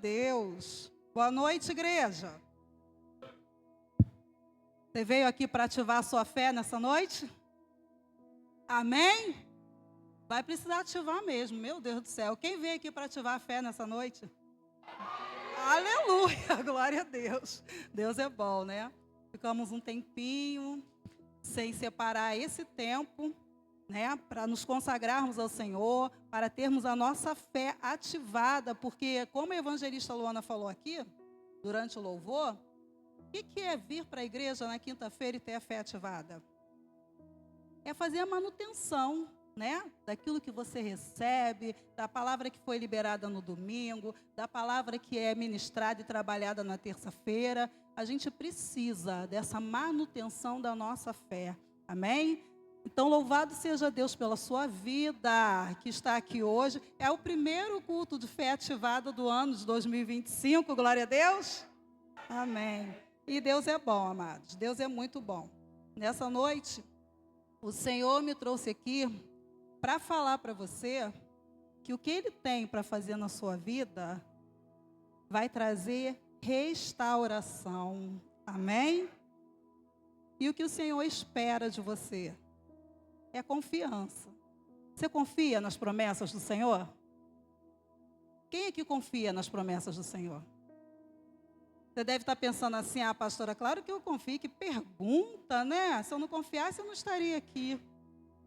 Deus. Boa noite, igreja. Você veio aqui para ativar a sua fé nessa noite? Amém? Vai precisar ativar mesmo, meu Deus do céu. Quem veio aqui para ativar a fé nessa noite? Aleluia, glória a Deus. Deus é bom, né? Ficamos um tempinho sem separar esse tempo, né, para nos consagrarmos ao Senhor, para termos a nossa fé ativada, porque como a evangelista Luana falou aqui, durante o louvor, o que é vir para a igreja na quinta-feira e ter a fé ativada? É fazer a manutenção, né, daquilo que você recebe, da palavra que foi liberada no domingo, da palavra que é ministrada e trabalhada na terça-feira. A gente precisa dessa manutenção da nossa fé, amém? Então, louvado seja Deus pela sua vida, que está aqui hoje. É o primeiro culto de fé ativada do ano de 2025, glória a Deus. Amém. E Deus é bom, amados, Deus é muito bom. Nessa noite, o Senhor me trouxe aqui para falar para você que o que Ele tem para fazer na sua vida vai trazer restauração, amém? E o que o Senhor espera de você é confiança. Você confia nas promessas do Senhor? Quem aqui confia nas promessas do Senhor? Você deve estar pensando assim, pastora, claro que eu confio, que pergunta, né? Se eu não confiasse, eu não estaria aqui.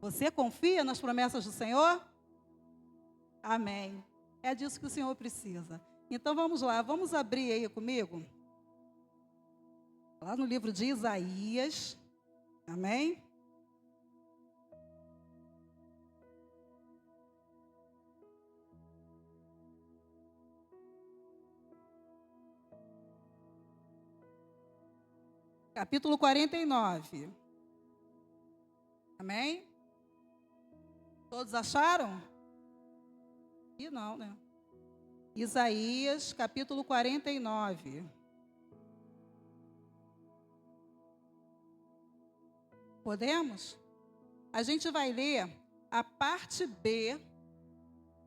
Você confia nas promessas do Senhor? Amém. É disso que o Senhor precisa. Então vamos lá, vamos abrir aí comigo. Lá no livro de Isaías. Amém? Capítulo 49. Amém? Todos acharam? E não, né? Isaías, capítulo 49. Podemos? A gente vai ler a parte B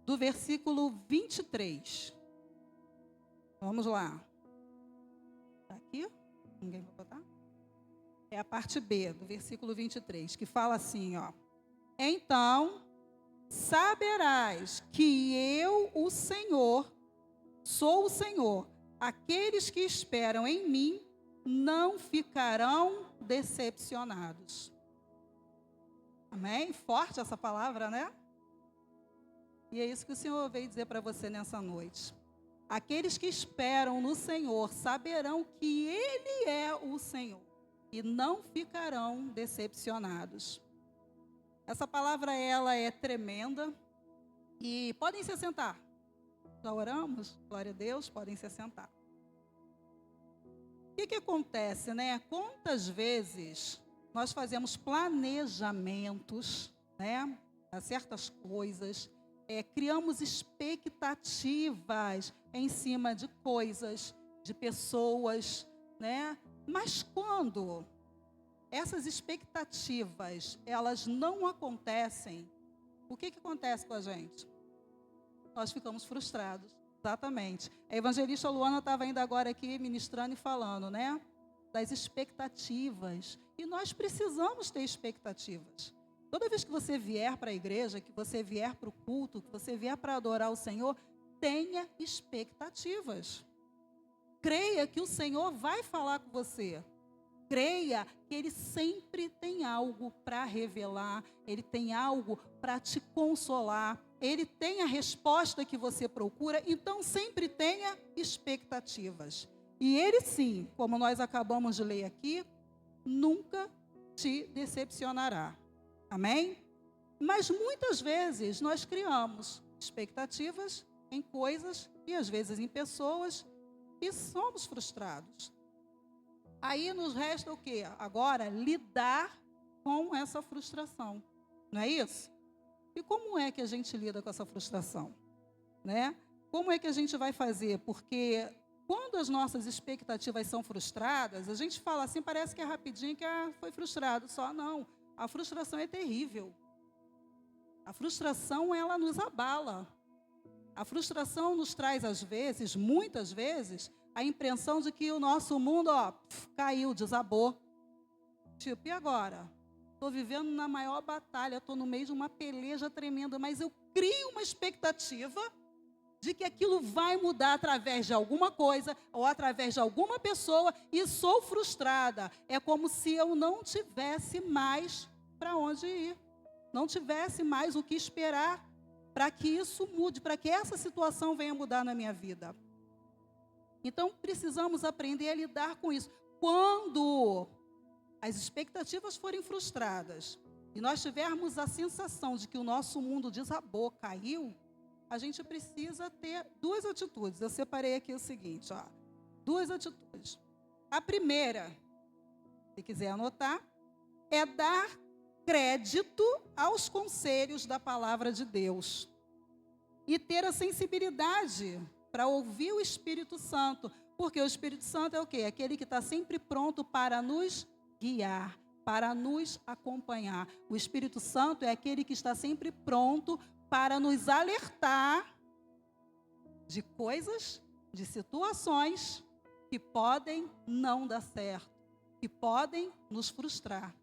do versículo 23. Vamos lá. Está aqui? Ninguém vai botar? É a parte B do versículo 23, que fala assim, ó. Então, saberás que eu, o Senhor, sou o Senhor. Aqueles que esperam em mim não ficarão decepcionados. Amém? Forte essa palavra, né? E é isso que o Senhor veio dizer para você nessa noite. Aqueles que esperam no Senhor saberão que Ele é o Senhor e não ficarão decepcionados. Essa palavra, ela é tremenda. E podem se sentar. Já oramos? Glória a Deus, podem se sentar. O que acontece, né? Quantas vezes nós fazemos planejamentos, né, a certas coisas, criamos expectativas em cima de coisas, de pessoas, né? Mas quando essas expectativas, elas não acontecem, o que acontece com a gente? Nós ficamos frustrados, exatamente. A evangelista Luana estava ainda agora aqui ministrando e falando, né? Das expectativas. E nós precisamos ter expectativas. Toda vez que você vier para a igreja, que você vier para o culto, que você vier para adorar o Senhor, tenha expectativas. Creia que o Senhor vai falar com você. Creia que Ele sempre tem algo para revelar, Ele tem algo para te consolar, Ele tem a resposta que você procura, então sempre tenha expectativas. E Ele sim, como nós acabamos de ler aqui, nunca te decepcionará. Amém? Mas muitas vezes nós criamos expectativas em coisas e às vezes em pessoas e somos frustrados. Aí nos resta o quê? Agora, lidar com essa frustração. Não é isso? E como é que a gente lida com essa frustração? Né? Como é que a gente vai fazer? Porque quando as nossas expectativas são frustradas, a gente fala assim, parece que é rapidinho, que foi frustrado. Só não. A frustração é terrível. A frustração, ela nos abala. A frustração nos traz, às vezes, muitas vezes, a impressão de que o nosso mundo, caiu, desabou. Tipo, e agora? Estou vivendo na maior batalha, estou no meio de uma peleja tremenda, mas eu crio uma expectativa de que aquilo vai mudar através de alguma coisa ou através de alguma pessoa e sou frustrada. É como se eu não tivesse mais para onde ir, não tivesse mais o que esperar para que isso mude, para que essa situação venha mudar na minha vida. Então, precisamos aprender a lidar com isso. Quando as expectativas forem frustradas e nós tivermos a sensação de que o nosso mundo desabou, caiu, a gente precisa ter duas atitudes. Eu separei aqui o seguinte, duas atitudes. A primeira, se quiser anotar, é dar crédito aos conselhos da palavra de Deus e ter a sensibilidade para ouvir o Espírito Santo, porque o Espírito Santo é o quê? Aquele que está sempre pronto para nos guiar, para nos acompanhar. O Espírito Santo é aquele que está sempre pronto para nos alertar de coisas, de situações que podem não dar certo, que podem nos frustrar.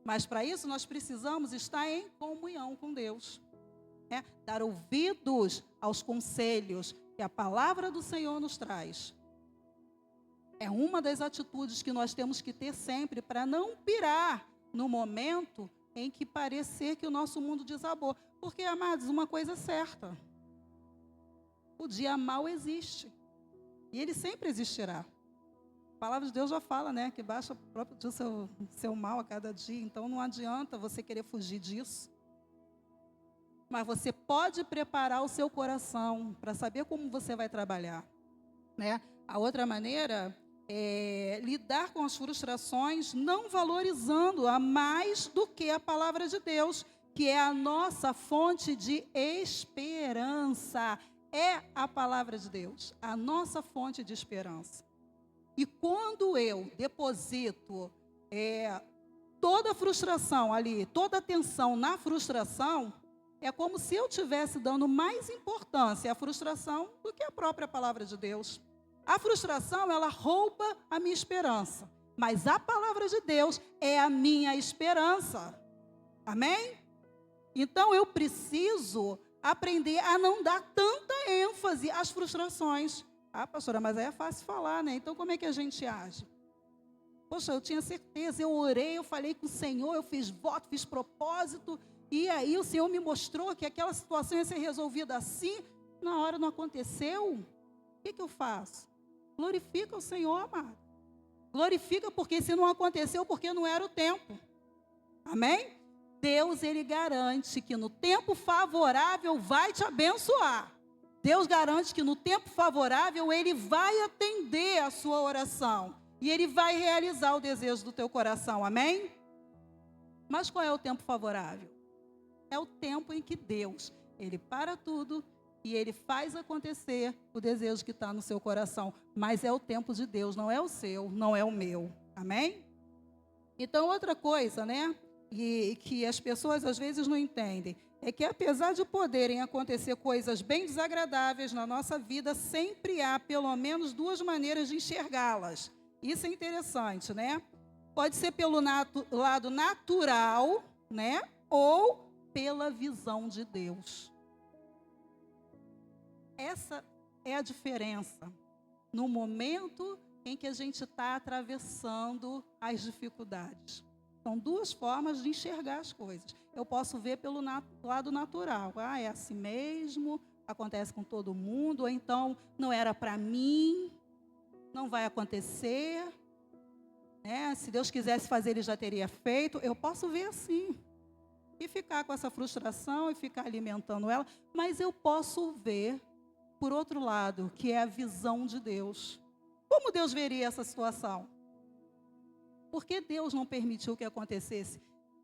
Mas para isso nós precisamos estar em comunhão com Deus, dar ouvidos aos conselhos que a palavra do Senhor nos traz. É uma das atitudes que nós temos que ter sempre para não pirar no momento em que parecer que o nosso mundo desabou. Porque, amados, uma coisa é certa: o dia mau existe. E ele sempre existirá. A palavra de Deus já fala, que baixa o próprio dia seu mal a cada dia. Então, não adianta você querer fugir disso. Mas você pode preparar o seu coração para saber como você vai trabalhar. A outra maneira é lidar com as frustrações não valorizando-a mais do que a palavra de Deus, que é a nossa fonte de esperança. É a palavra de Deus, a nossa fonte de esperança. E quando eu deposito toda a frustração ali, toda a atenção na frustração, é como se eu estivesse dando mais importância à frustração do que à própria palavra de Deus. A frustração, ela rouba a minha esperança, mas a palavra de Deus é a minha esperança. Amém? Então, eu preciso aprender a não dar tanta ênfase às frustrações. Pastora, mas aí é fácil falar, Então, como é que a gente age? Poxa, eu tinha certeza, eu orei, eu falei com o Senhor, eu fiz voto, fiz propósito, e aí o Senhor me mostrou que aquela situação ia ser resolvida assim, na hora não aconteceu. O que eu faço? Glorifica o Senhor, amado. Glorifica, porque se não aconteceu, porque não era o tempo. Amém? Deus, Ele garante que no tempo favorável vai te abençoar. Deus garante que no tempo favorável Ele vai atender a sua oração. E Ele vai realizar o desejo do teu coração. Amém? Mas qual é o tempo favorável? É o tempo em que Deus, Ele para tudo e Ele faz acontecer o desejo que está no seu coração. Mas é o tempo de Deus, não é o seu, não é o meu. Amém? Então, outra coisa, e que as pessoas às vezes não entendem, é que apesar de poderem acontecer coisas bem desagradáveis na nossa vida, sempre há pelo menos duas maneiras de enxergá-las. Isso é interessante, Pode ser pelo lado natural, ou pela visão de Deus. Essa é a diferença no momento em que a gente está atravessando as dificuldades. São duas formas de enxergar as coisas. Eu posso ver pelo lado natural. É assim mesmo, acontece com todo mundo, ou então não era para mim, não vai acontecer. Se Deus quisesse fazer, Ele já teria feito. Eu posso ver assim. E ficar com essa frustração e ficar alimentando ela. Mas eu posso ver, por outro lado, que é a visão de Deus. Como Deus veria essa situação? Por que Deus não permitiu que acontecesse?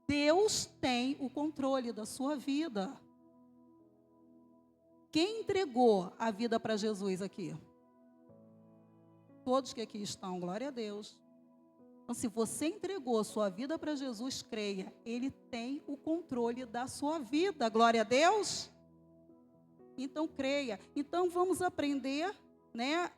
Deus tem o controle da sua vida. Quem entregou a vida para Jesus aqui? Todos que aqui estão, glória a Deus. Então, se você entregou a sua vida para Jesus, creia, Ele tem o controle da sua vida, glória a Deus. Então creia. Então vamos aprender, né,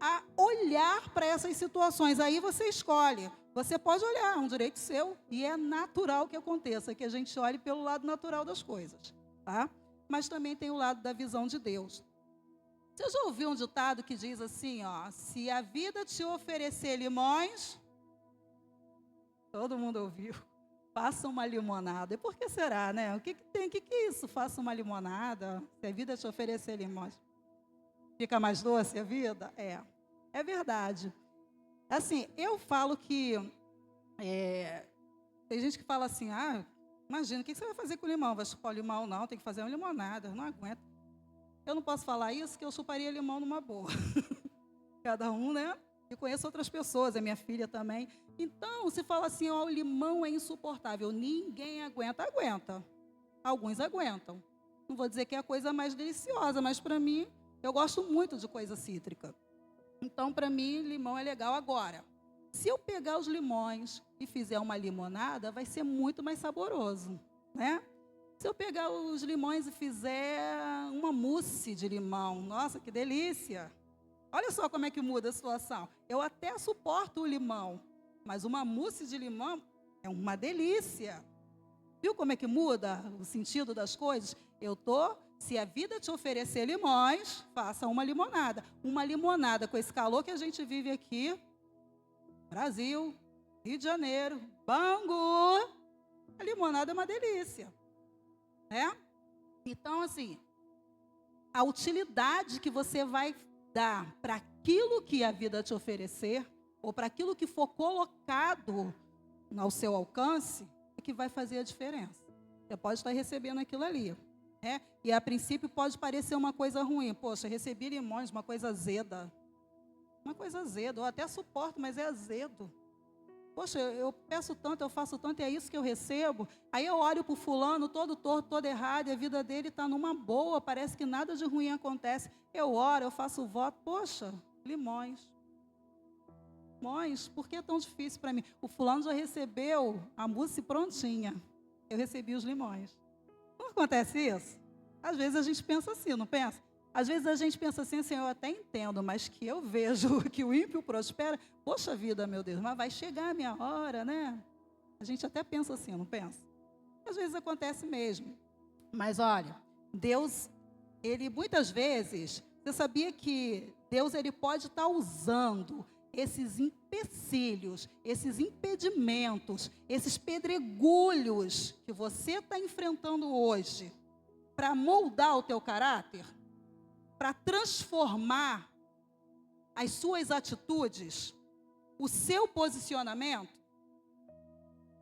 a olhar para essas situações. Aí você escolhe. Você pode olhar, é um direito seu, e é natural que aconteça, que a gente olhe pelo lado natural das coisas, tá? Mas também tem o lado da visão de Deus. Você já ouviu um ditado que diz assim, ó, se a vida te oferecer limões, todo mundo ouviu, faça uma limonada. E por que será, né? O que tem? O que é isso? Faça uma limonada, se a vida te oferecer limões. Fica mais doce a vida? É verdade. Assim, eu falo que, tem gente que fala assim, imagina, o que você vai fazer com limão? Vai chupar limão? Não, tem que fazer uma limonada, eu não aguento. Eu não posso falar isso, que eu chuparia limão numa boa. Cada um, né? Eu conheço outras pessoas, a minha filha também. Então, se fala assim, o limão é insuportável, ninguém aguenta. Alguns aguentam. Não vou dizer que é a coisa mais deliciosa, mas para mim, eu gosto muito de coisa cítrica. Então, para mim, limão é legal. Agora, se eu pegar os limões e fizer uma limonada, vai ser muito mais saboroso, né? Se eu pegar os limões e fizer uma mousse de limão, nossa, que delícia! Olha só como é que muda a situação. Eu até suporto o limão, mas uma mousse de limão é uma delícia. Viu como é que muda o sentido das coisas? Se a vida te oferecer limões, faça uma limonada. Uma limonada com esse calor que a gente vive aqui, Brasil, Rio de Janeiro, Bangu, a limonada é uma delícia, né? Então, assim, a utilidade que você vai dar para aquilo que a vida te oferecer, ou para aquilo que for colocado ao seu alcance, é que vai fazer a diferença. Você pode estar recebendo aquilo ali. E a princípio pode parecer uma coisa ruim. Poxa, recebi limões, uma coisa azeda. Uma coisa azeda, eu até suporto, mas é azedo. Poxa, eu peço tanto, eu faço tanto, e é isso que eu recebo. Aí eu olho para o fulano, todo torto, todo errado, e a vida dele está numa boa, parece que nada de ruim acontece. Eu oro, eu faço voto, poxa, limões. Limões, por que é tão difícil para mim? O fulano já recebeu a mousse prontinha. Eu recebi os limões. Não acontece isso? Às vezes a gente pensa assim, não pensa? Às vezes a gente pensa assim, eu até entendo, mas que eu vejo que o ímpio prospera, poxa vida, meu Deus, mas vai chegar a minha hora, né? A gente até pensa assim, não pensa? Às vezes acontece mesmo. Mas olha, Deus, Ele muitas vezes, você sabia que Deus ele pode estar usando esses empecilhos, esses impedimentos, esses pedregulhos que você está enfrentando hoje, para moldar o teu caráter, para transformar as suas atitudes, o seu posicionamento,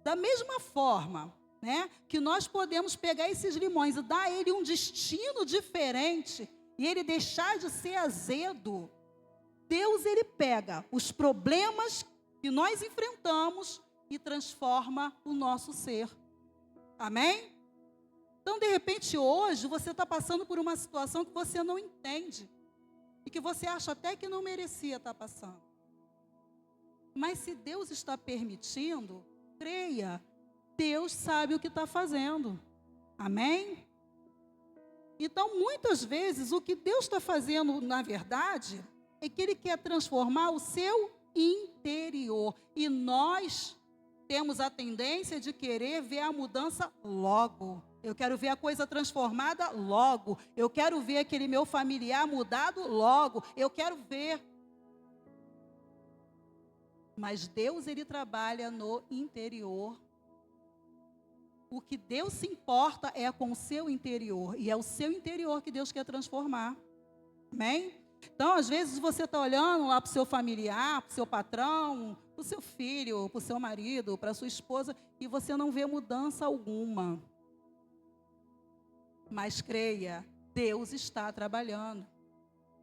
da mesma forma, né, que nós podemos pegar esses limões e dar a ele um destino diferente e ele deixar de ser azedo. Deus, ele pega os problemas que nós enfrentamos e transforma o nosso ser. Amém? Então, de repente, hoje, você está passando por uma situação que você não entende. E que você acha até que não merecia estar passando. Mas se Deus está permitindo, creia, Deus sabe o que está fazendo. Amém? Então, muitas vezes, o que Deus está fazendo, na verdade, é que Ele quer transformar o seu interior. E nós temos a tendência de querer ver a mudança logo. Eu quero ver a coisa transformada logo. Eu quero ver aquele meu familiar mudado logo. Eu quero ver. Mas Deus, Ele trabalha no interior. O que Deus se importa é com o seu interior. E é o seu interior que Deus quer transformar. Amém? Então, às vezes, você está olhando lá para o seu familiar, para o seu patrão, para o seu filho, para o seu marido, para a sua esposa, e você não vê mudança alguma. Mas creia, Deus está trabalhando.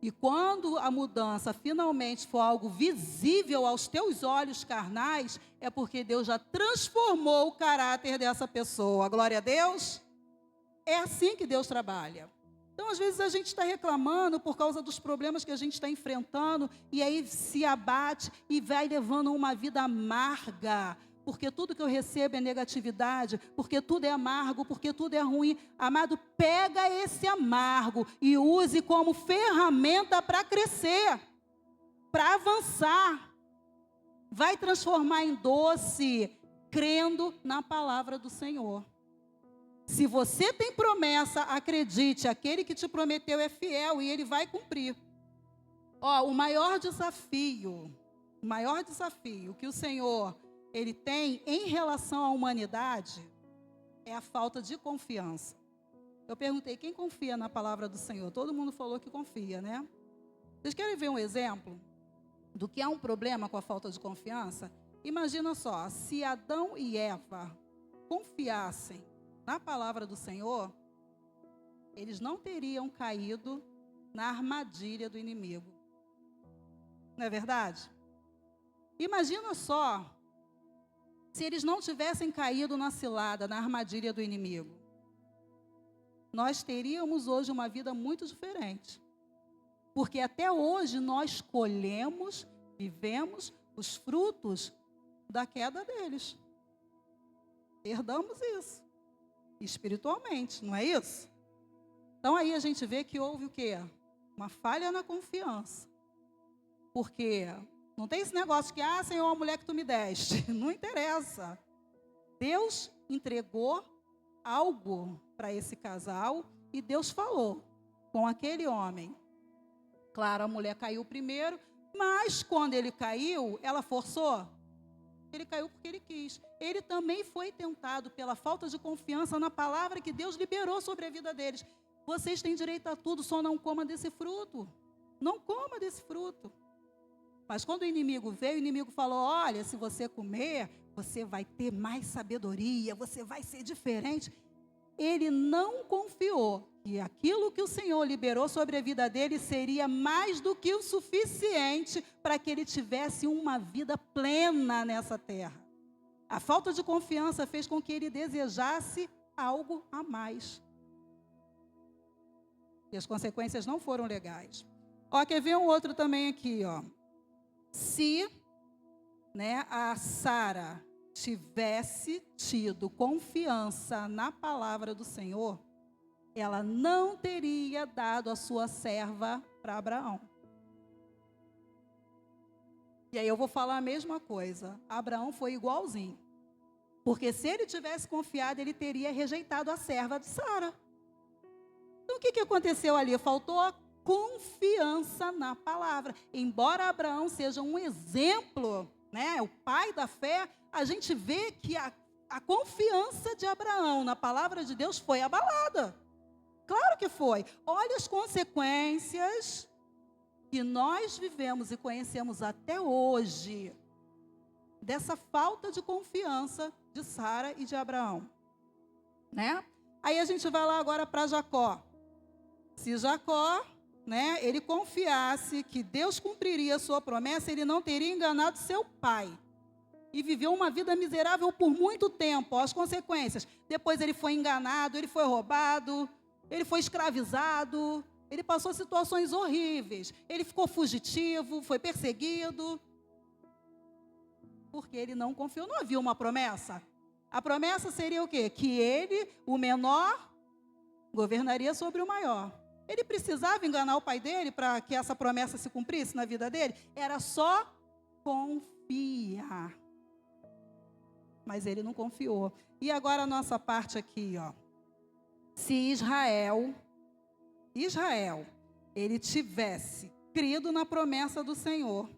E quando a mudança finalmente for algo visível aos teus olhos carnais, é porque Deus já transformou o caráter dessa pessoa. Glória a Deus. É assim que Deus trabalha. Então, às vezes, a gente está reclamando por causa dos problemas que a gente está enfrentando, e aí se abate e vai levando uma vida amarga, porque tudo que eu recebo é negatividade, porque tudo é amargo, porque tudo é ruim. Amado, pega esse amargo e use como ferramenta para crescer, para avançar. Vai transformar em doce, crendo na palavra do Senhor. Se você tem promessa, acredite, aquele que te prometeu é fiel e ele vai cumprir. O maior desafio que o Senhor ele tem em relação à humanidade é a falta de confiança. Eu perguntei, quem confia na palavra do Senhor? Todo mundo falou que confia, né? Vocês querem ver um exemplo do que é um problema com a falta de confiança? Imagina só, se Adão e Eva confiassem na palavra do Senhor, eles não teriam caído na armadilha do inimigo. Não é verdade? Imagina só, se eles não tivessem caído na cilada, na armadilha do inimigo. Nós teríamos hoje uma vida muito diferente. Porque até hoje nós colhemos, vivemos os frutos da queda deles. Herdamos isso. Espiritualmente, não é isso? Então aí a gente vê que houve o quê? Uma falha na confiança. Porque não tem esse negócio que, Senhor, a mulher que tu me deste. Não interessa. Deus entregou algo para esse casal e Deus falou com aquele homem. Claro, a mulher caiu primeiro, mas quando ele caiu, ela forçou. Ele caiu porque ele quis. Ele também foi tentado pela falta de confiança na palavra que Deus liberou sobre a vida deles. Vocês têm direito a tudo, só não coma desse fruto. Não coma desse fruto. Mas quando o inimigo veio, o inimigo falou, olha, se você comer, você vai ter mais sabedoria, você vai ser diferente. Ele não confiou que aquilo que o Senhor liberou sobre a vida dele seria mais do que o suficiente para que ele tivesse uma vida plena nessa terra. A falta de confiança fez com que ele desejasse algo a mais. E as consequências não foram legais. Quer ver um outro também aqui, Se, a Sara tivesse tido confiança na palavra do Senhor, ela não teria dado a sua serva para Abraão. E aí eu vou falar a mesma coisa. Abraão foi igualzinho. Porque se ele tivesse confiado, ele teria rejeitado a serva de Sara. Então o que aconteceu ali? Faltou a confiança na palavra. Embora Abraão seja um exemplo, o pai da fé, a gente vê que a confiança de Abraão na palavra de Deus foi abalada. Claro que foi. Olha as consequências que nós vivemos e conhecemos até hoje dessa falta de confiança de Sara e de Abraão. Aí a gente vai lá agora para Jacó. Se Jacó, ele confiasse que Deus cumpriria a sua promessa, ele não teria enganado seu pai. E viveu uma vida miserável por muito tempo. As consequências. Depois ele foi enganado, ele foi roubado, ele foi escravizado, ele passou situações horríveis. Ele ficou fugitivo, foi perseguido. Porque ele não confiou. Não havia uma promessa? A promessa seria o quê? Que ele, o menor, governaria sobre o maior. Ele precisava enganar o pai dele para que essa promessa se cumprisse na vida dele? Era só confiar. Mas ele não confiou. E agora a nossa parte aqui, Se Israel, ele tivesse crido na promessa do Senhor,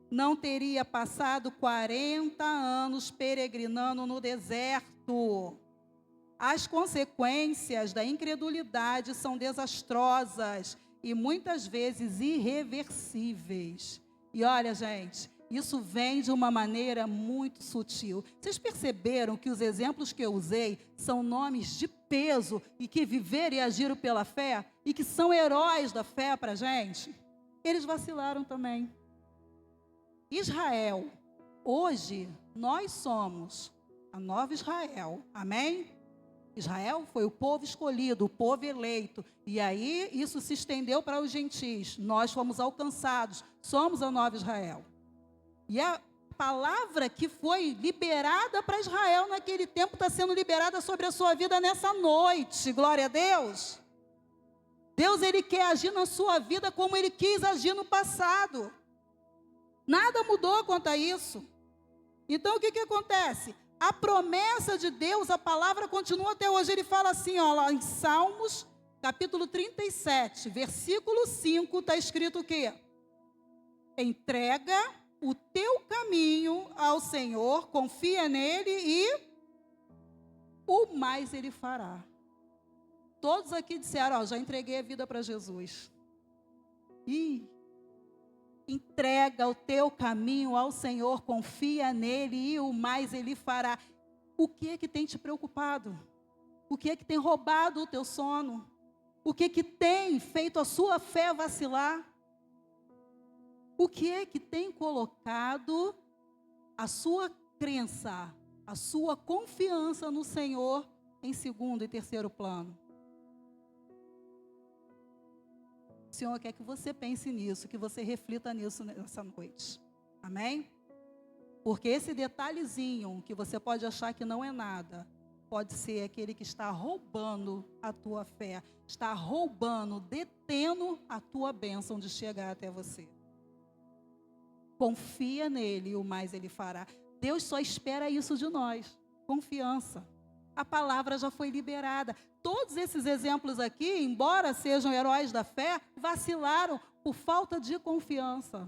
não teria passado 40 anos peregrinando no deserto. As consequências da incredulidade são desastrosas e muitas vezes irreversíveis. E olha, gente, isso vem de uma maneira muito sutil. Vocês perceberam que os exemplos que eu usei são nomes de peso e que viveram e agiram pela fé e que são heróis da fé para a gente? Eles vacilaram também. Israel, hoje nós somos a nova Israel, amém? Israel foi o povo escolhido, o povo eleito. E aí isso se estendeu para os gentis. Nós fomos alcançados, somos a nova Israel. E palavra que foi liberada para Israel naquele tempo está sendo liberada sobre a sua vida nessa noite. Glória a Deus. Deus, Ele quer agir na sua vida como Ele quis agir no passado. Nada mudou quanto a isso. Então, o que acontece? A promessa de Deus, a palavra continua até hoje. Ele fala assim, ó, lá em Salmos, capítulo 37, versículo 5, está escrito o quê? Entrega o teu caminho ao Senhor, confia nele e o mais Ele fará. Todos aqui disseram, ó, já entreguei a vida para Jesus. Entrega o teu caminho ao Senhor, confia nele e o mais Ele fará. O que é que tem te preocupado? O que é que tem roubado o teu sono? O que é que tem feito a sua fé vacilar? O que é que tem colocado a sua crença, a sua confiança no Senhor em segundo e terceiro plano? O Senhor quer que você pense nisso, que você reflita nisso nessa noite. Amém? Porque esse detalhezinho que você pode achar que não é nada, pode ser aquele que está roubando a tua fé, está roubando, detendo a tua bênção de chegar até você. Confia nele e o mais Ele fará. Deus só espera isso de nós, confiança. A palavra já foi liberada. Todos esses exemplos aqui, embora sejam heróis da fé, vacilaram por falta de confiança.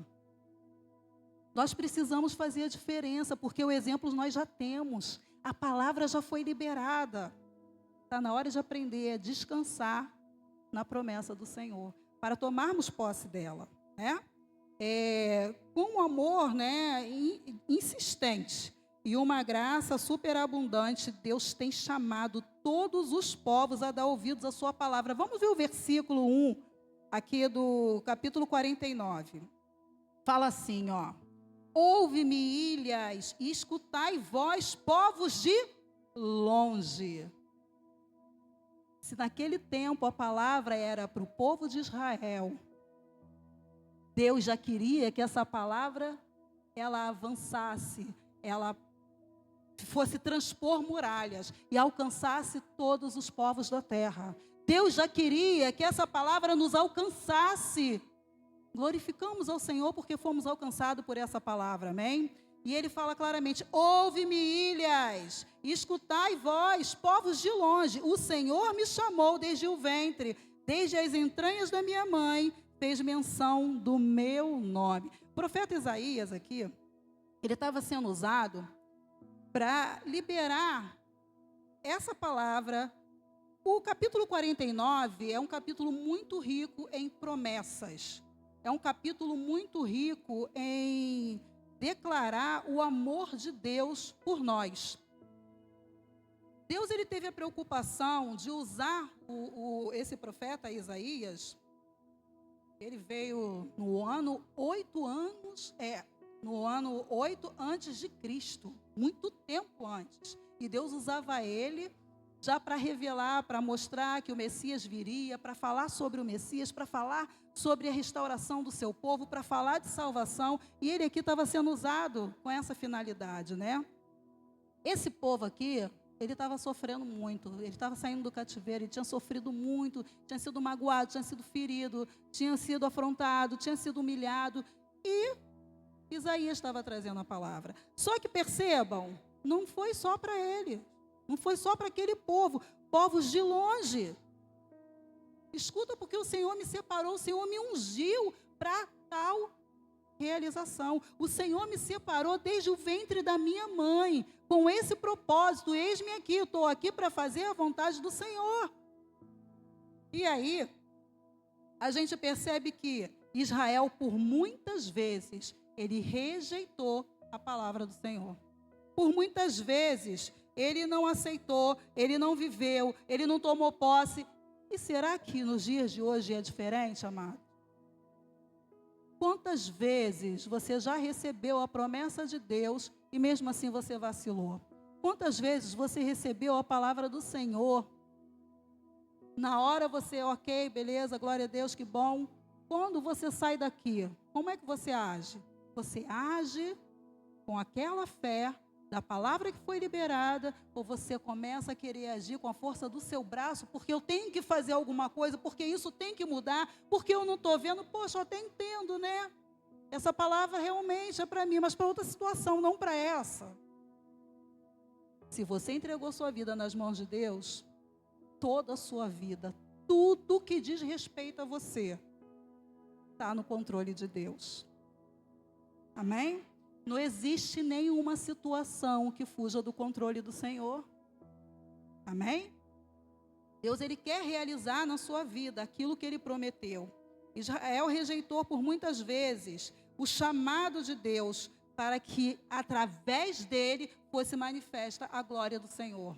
Nós precisamos fazer a diferença, porque o exemplo nós já temos. A palavra já foi liberada. Está na hora de aprender a descansar na promessa do Senhor, para tomarmos posse dela, né? Com um amor, né, insistente e uma graça superabundante, Deus tem chamado todos os povos a dar ouvidos à sua palavra. Vamos ver o versículo 1 aqui do capítulo 49. Fala assim, ó: ouve-me, ilhas, e escutai vós, povos de longe. Se naquele tempo a palavra era para o povo de Israel, Deus já queria que essa palavra, ela avançasse, ela fosse transpor muralhas e alcançasse todos os povos da terra. Deus já queria que essa palavra nos alcançasse. Glorificamos ao Senhor porque fomos alcançados por essa palavra, amém? E Ele fala claramente: ouve-me, ilhas, escutai vós, povos de longe. O Senhor me chamou desde o ventre, desde as entranhas da minha mãe, fez menção do meu nome. O profeta Isaías aqui, ele estava sendo usado para liberar essa palavra. O capítulo 49 é um capítulo muito rico em promessas. É um capítulo muito rico em declarar o amor de Deus por nós. Deus, ele teve a preocupação de usar esse profeta Isaías. Ele veio no ano 8 antes de Cristo, muito tempo antes. E Deus usava ele já para revelar, para mostrar que o Messias viria, para falar sobre o Messias, para falar sobre a restauração do seu povo, para falar de salvação. E ele aqui estava sendo usado com essa finalidade, né? Esse povo aqui, ele estava sofrendo muito, ele estava saindo do cativeiro, ele tinha sofrido muito, tinha sido magoado, tinha sido ferido, tinha sido afrontado, tinha sido humilhado, e Isaías estava trazendo a palavra. Só que percebam, não foi só para ele, não foi só para aquele povo, povos de longe. Escuta, porque o Senhor me separou, o Senhor me ungiu para tal realização. O Senhor me separou desde o ventre da minha mãe, com esse propósito: eis-me aqui, estou aqui para fazer a vontade do Senhor. E aí, a gente percebe que Israel, por muitas vezes, ele rejeitou a palavra do Senhor. Por muitas vezes, ele não aceitou, ele não viveu, ele não tomou posse. E será que nos dias de hoje é diferente, amado? Quantas vezes você já recebeu a promessa de Deus e mesmo assim você vacilou? Quantas vezes você recebeu a palavra do Senhor? Na hora você, ok, beleza, glória a Deus, que bom. Quando você sai daqui, como é que você age? Você age com aquela fé da palavra que foi liberada, ou você começa a querer agir com a força do seu braço, porque eu tenho que fazer alguma coisa, porque isso tem que mudar, porque eu não estou vendo, poxa, eu até entendo, né? Essa palavra realmente é para mim, mas para outra situação, não para essa. Se você entregou sua vida nas mãos de Deus, toda a sua vida, tudo que diz respeito a você, está no controle de Deus. Amém? Não existe nenhuma situação que fuja do controle do Senhor. Amém? Deus, Ele quer realizar na sua vida aquilo que Ele prometeu. Israel rejeitou por muitas vezes o chamado de Deus para que através dele fosse manifesta a glória do Senhor.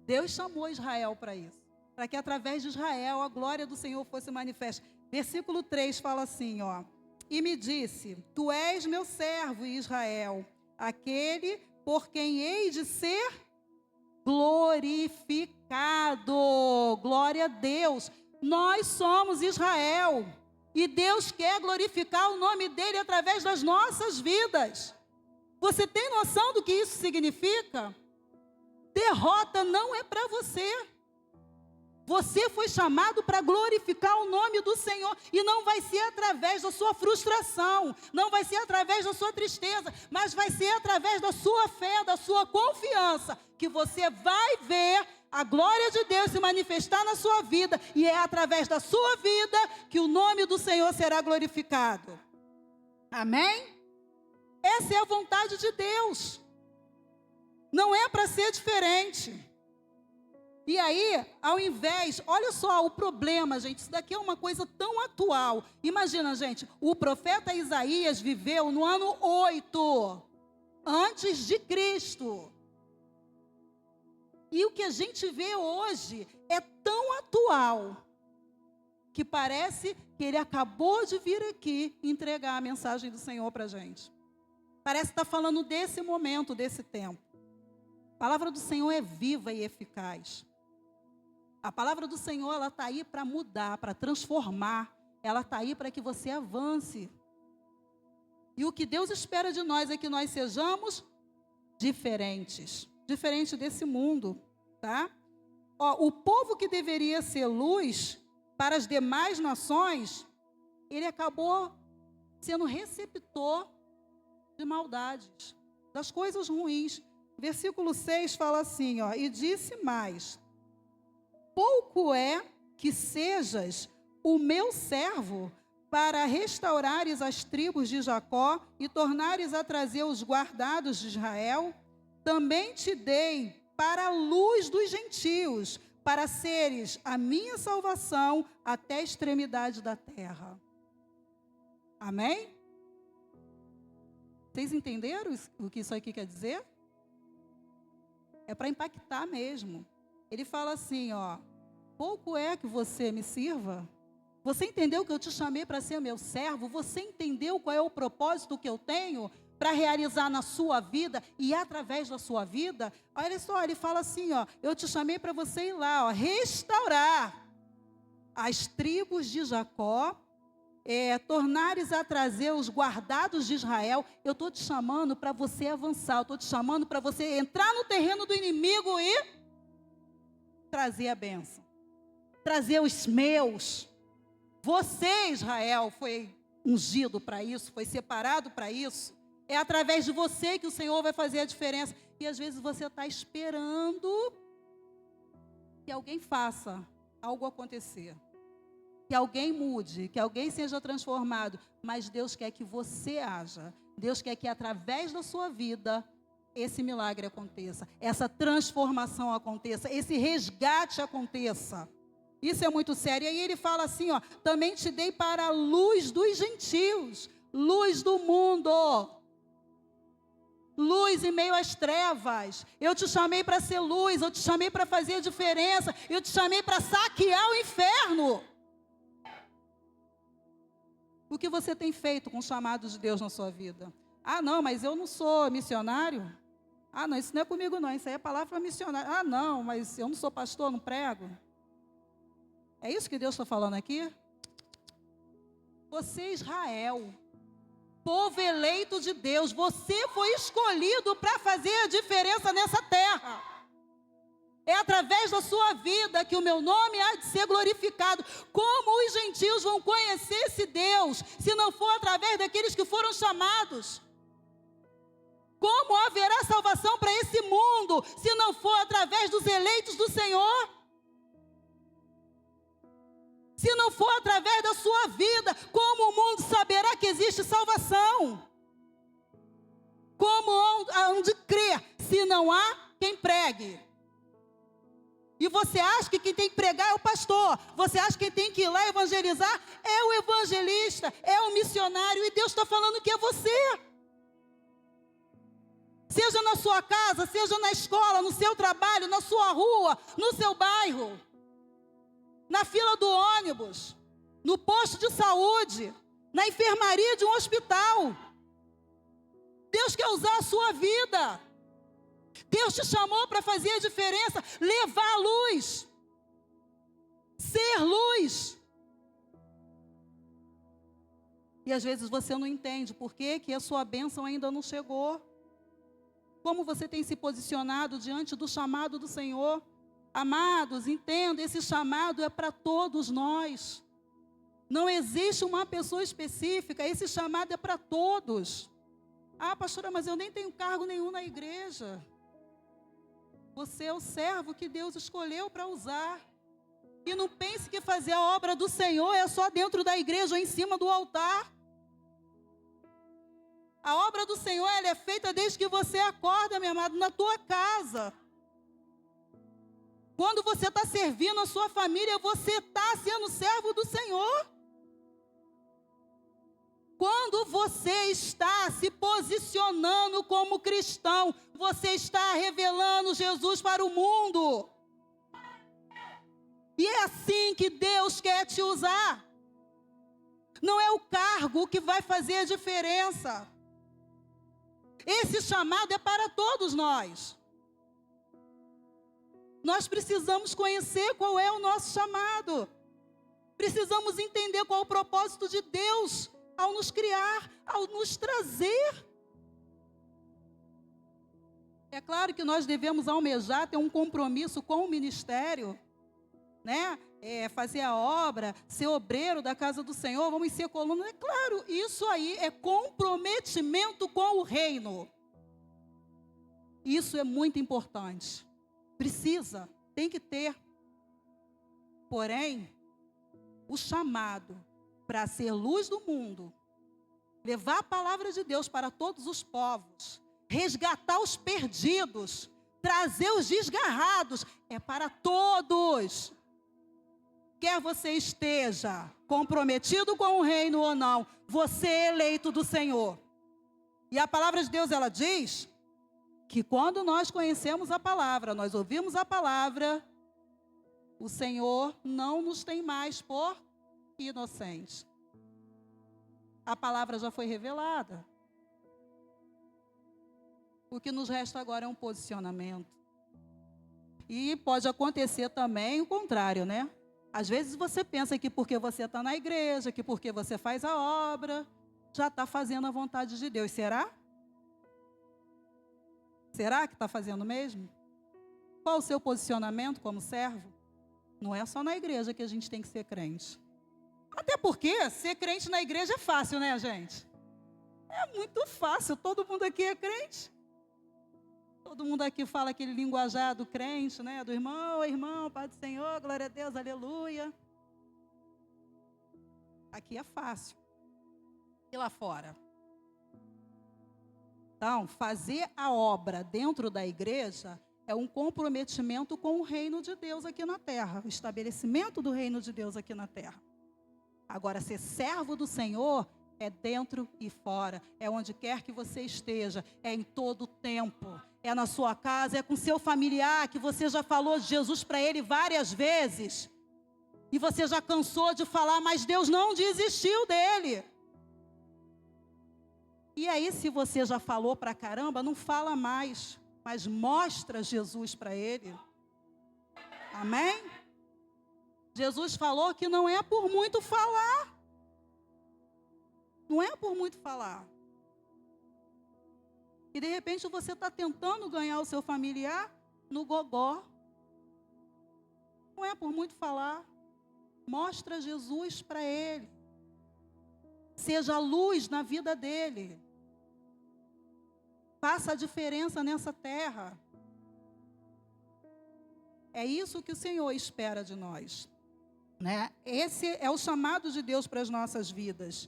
Deus chamou Israel para isso, para que através de Israel a glória do Senhor fosse manifesta. Versículo 3 fala assim, ó: e me disse, tu és meu servo Israel, aquele por quem hei de ser glorificado. Glória a Deus. Nós somos Israel e Deus quer glorificar o nome dele através das nossas vidas. Você tem noção do que isso significa? Derrota não é para você. Você foi chamado para glorificar o nome do Senhor, e não vai ser através da sua frustração, não vai ser através da sua tristeza, mas vai ser através da sua fé, da sua confiança, que você vai ver a glória de Deus se manifestar na sua vida, e é através da sua vida que o nome do Senhor será glorificado. Amém? Essa é a vontade de Deus. Não é para ser diferente. E aí, ao invés, olha só o problema, gente, isso daqui é uma coisa tão atual. Imagina, gente, o profeta Isaías viveu no ano 8, antes de Cristo. E o que a gente vê hoje é tão atual, que parece que ele acabou de vir aqui entregar a mensagem do Senhor para a gente. Parece estar falando desse momento, desse tempo. A palavra do Senhor é viva e eficaz. A palavra do Senhor, ela está aí para mudar, para transformar. Ela está aí para que você avance. E o que Deus espera de nós é que nós sejamos diferentes. Diferente desse mundo, tá? Ó, o povo que deveria ser luz para as demais nações, ele acabou sendo receptor de maldades, das coisas ruins. Versículo 6 fala assim, ó: e disse mais: pouco é que sejas o meu servo para restaurares as tribos de Jacó e tornares a trazer os guardados de Israel. Também te dei para a luz dos gentios, para seres a minha salvação até a extremidade da terra. Amém? Vocês entenderam o que isso aqui quer dizer? É para impactar mesmo. Ele fala assim, ó: pouco é que você me sirva? Você entendeu que eu te chamei para ser meu servo? Você entendeu qual é o propósito que eu tenho para realizar na sua vida e através da sua vida? Olha só, ele fala assim, ó: eu te chamei para você ir lá, ó, restaurar as tribos de Jacó, tornares a trazer os guardados de Israel. Eu estou te chamando para você avançar, eu estou te chamando para você entrar no terreno do inimigo e trazer a bênção, trazer os meus. Você, Israel, foi ungido para isso, foi separado para isso. É através de você que o Senhor vai fazer a diferença. E às vezes você está esperando que alguém faça algo acontecer, que alguém mude, que alguém seja transformado. Mas Deus quer que você haja. Deus quer que através da sua vida esse milagre aconteça, essa transformação aconteça, esse resgate aconteça. Isso é muito sério. E aí ele fala assim, ó: também te dei para a luz dos gentios, luz do mundo, luz em meio às trevas. Eu te chamei para ser luz, eu te chamei para fazer a diferença, eu te chamei para saquear o inferno. O que você tem feito com o chamado de Deus na sua vida? Ah, não, mas eu não sou missionário. Ah, não, isso não é comigo não, isso aí é palavra para missionário. Ah, não, mas eu não sou pastor, não prego. É isso que Deus está falando aqui? Você, Israel, povo eleito de Deus. Você foi escolhido para fazer a diferença nessa terra. É através da sua vida que o meu nome há de ser glorificado. Como os gentios vão conhecer esse Deus, se não for através daqueles que foram chamados? Como haverá salvação para esse mundo, se não for através dos eleitos do Senhor? Se não for através da sua vida, como o mundo saberá que existe salvação? Como onde crer, se não há quem pregue? E você acha que quem tem que pregar é o pastor? Você acha que quem tem que ir lá evangelizar é o evangelista, é o missionário? E Deus está falando que é você. Seja na sua casa, seja na escola, no seu trabalho, na sua rua, no seu bairro, na fila do ônibus, no posto de saúde, na enfermaria de um hospital. Deus quer usar a sua vida. Deus te chamou para fazer a diferença, levar a luz, ser luz. E às vezes você não entende por que a sua bênção ainda não chegou. Como você tem se posicionado diante do chamado do Senhor? Amados, entenda, esse chamado é para todos nós. Não existe uma pessoa específica, esse chamado é para todos. Ah, pastora, mas eu nem tenho cargo nenhum na igreja. Você é o servo que Deus escolheu para usar. E não pense que fazer a obra do Senhor é só dentro da igreja ou em cima do altar. A obra do Senhor, ela é feita desde que você acorda, meu amado, na tua casa. Quando você está servindo a sua família, você está sendo servo do Senhor. Quando você está se posicionando como cristão, você está revelando Jesus para o mundo. E é assim que Deus quer te usar. Não é o cargo que vai fazer a diferença. Esse chamado é para todos nós. Nós precisamos conhecer qual é o nosso chamado. Precisamos entender qual é o propósito de Deus ao nos criar, ao nos trazer. É claro que nós devemos almejar, ter um compromisso com o ministério, né? Fazer a obra, ser obreiro da casa do Senhor, vamos ser coluna. É claro, isso aí é comprometimento com o reino. Isso é muito importante. Precisa, tem que ter. Porém, o chamado para ser luz do mundo, levar a palavra de Deus para todos os povos, resgatar os perdidos, trazer os desgarrados, é para todos. Quer você esteja comprometido com o reino ou não, você é eleito do Senhor. E a palavra de Deus, ela diz que quando nós conhecemos a palavra, nós ouvimos a palavra, o Senhor não nos tem mais por inocentes. A palavra já foi revelada. O que nos resta agora é um posicionamento. E pode acontecer também o contrário, né? Às vezes você pensa que porque você está na igreja, que porque você faz a obra, já está fazendo a vontade de Deus. Será? Será que está fazendo mesmo? Qual o seu posicionamento como servo? Não é só na igreja que a gente tem que ser crente. Até porque ser crente na igreja é fácil, né, gente? É muito fácil, todo mundo aqui é crente. Todo mundo aqui fala aquele linguajar do crente, né? Do irmão, Pai do Senhor, glória a Deus, aleluia. Aqui é fácil. E lá fora? Então, fazer a obra dentro da igreja é um comprometimento com o reino de Deus aqui na terra. O estabelecimento do reino de Deus aqui na terra. Agora, ser servo do Senhor é dentro e fora, é onde quer que você esteja, é em todo o tempo, é na sua casa, é com seu familiar, que você já falou de Jesus para ele várias vezes, e você já cansou de falar, mas Deus não desistiu dele. E aí, se você já falou pra caramba, não fala mais, mas mostra Jesus para ele. Amém? Jesus falou que não é por muito falar. Não é por muito falar. E de repente você está tentando ganhar o seu familiar no gogó. Não é por muito falar. Mostra Jesus para ele. Seja a luz na vida dele. Faça a diferença nessa terra. É isso que o Senhor espera de nós, né? Esse é o chamado de Deus para as nossas vidas,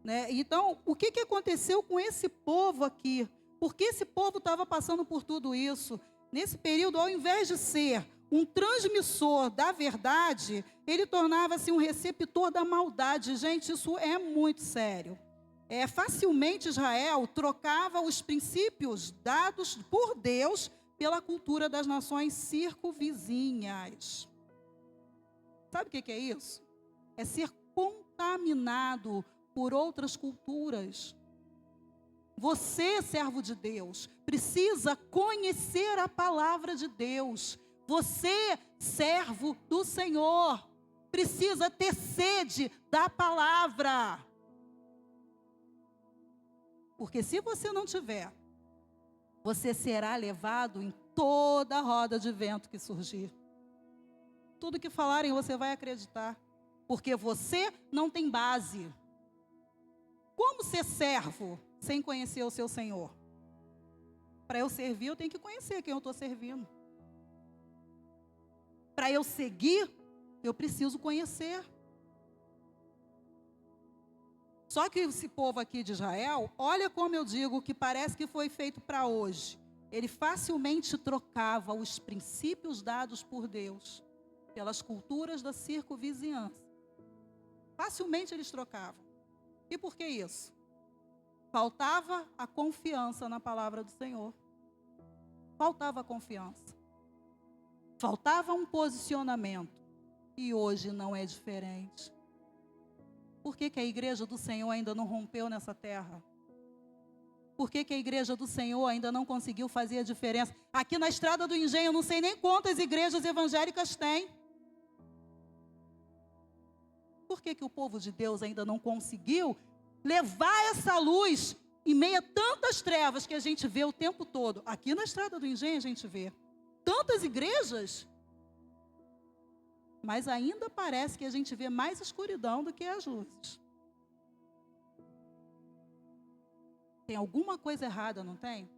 né? Então, o que aconteceu com esse povo aqui? Por que esse povo estava passando por tudo isso? Nesse período, ao invés de ser um transmissor da verdade, ele tornava-se um receptor da maldade. Gente, isso é muito sério. Facilmente Israel trocava os princípios dados por Deus pela cultura das nações circunvizinhas. Sabe o que é isso? É ser contaminado por outras culturas. Você, servo de Deus, precisa conhecer a palavra de Deus. Você, servo do Senhor, precisa ter sede da palavra. Porque se você não tiver, você será levado em toda a roda de vento que surgir. Tudo que falarem você vai acreditar, porque você não tem base. Como ser servo sem conhecer o seu Senhor? Para eu servir, eu tenho que conhecer quem eu estou servindo. Para eu seguir, eu preciso conhecer. Só que esse povo aqui de Israel, olha como eu digo que parece que foi feito para hoje. Ele facilmente trocava os princípios dados por Deus pelas culturas da circunvizinhança. Facilmente eles trocavam. E por que isso? Faltava a confiança na palavra do Senhor. Faltava a confiança. Faltava um posicionamento. E hoje não é diferente. Por que a igreja do Senhor ainda não rompeu nessa terra? Por que a igreja do Senhor ainda não conseguiu fazer a diferença? Aqui na Estrada do Engenho, eu não sei nem quantas igrejas evangélicas tem. Por que o povo de Deus ainda não conseguiu levar essa luz em meio a tantas trevas que a gente vê o tempo todo? Aqui na Estrada do Engenho a gente vê tantas igrejas, mas ainda parece que a gente vê mais escuridão do que as luzes. Tem alguma coisa errada, não tem?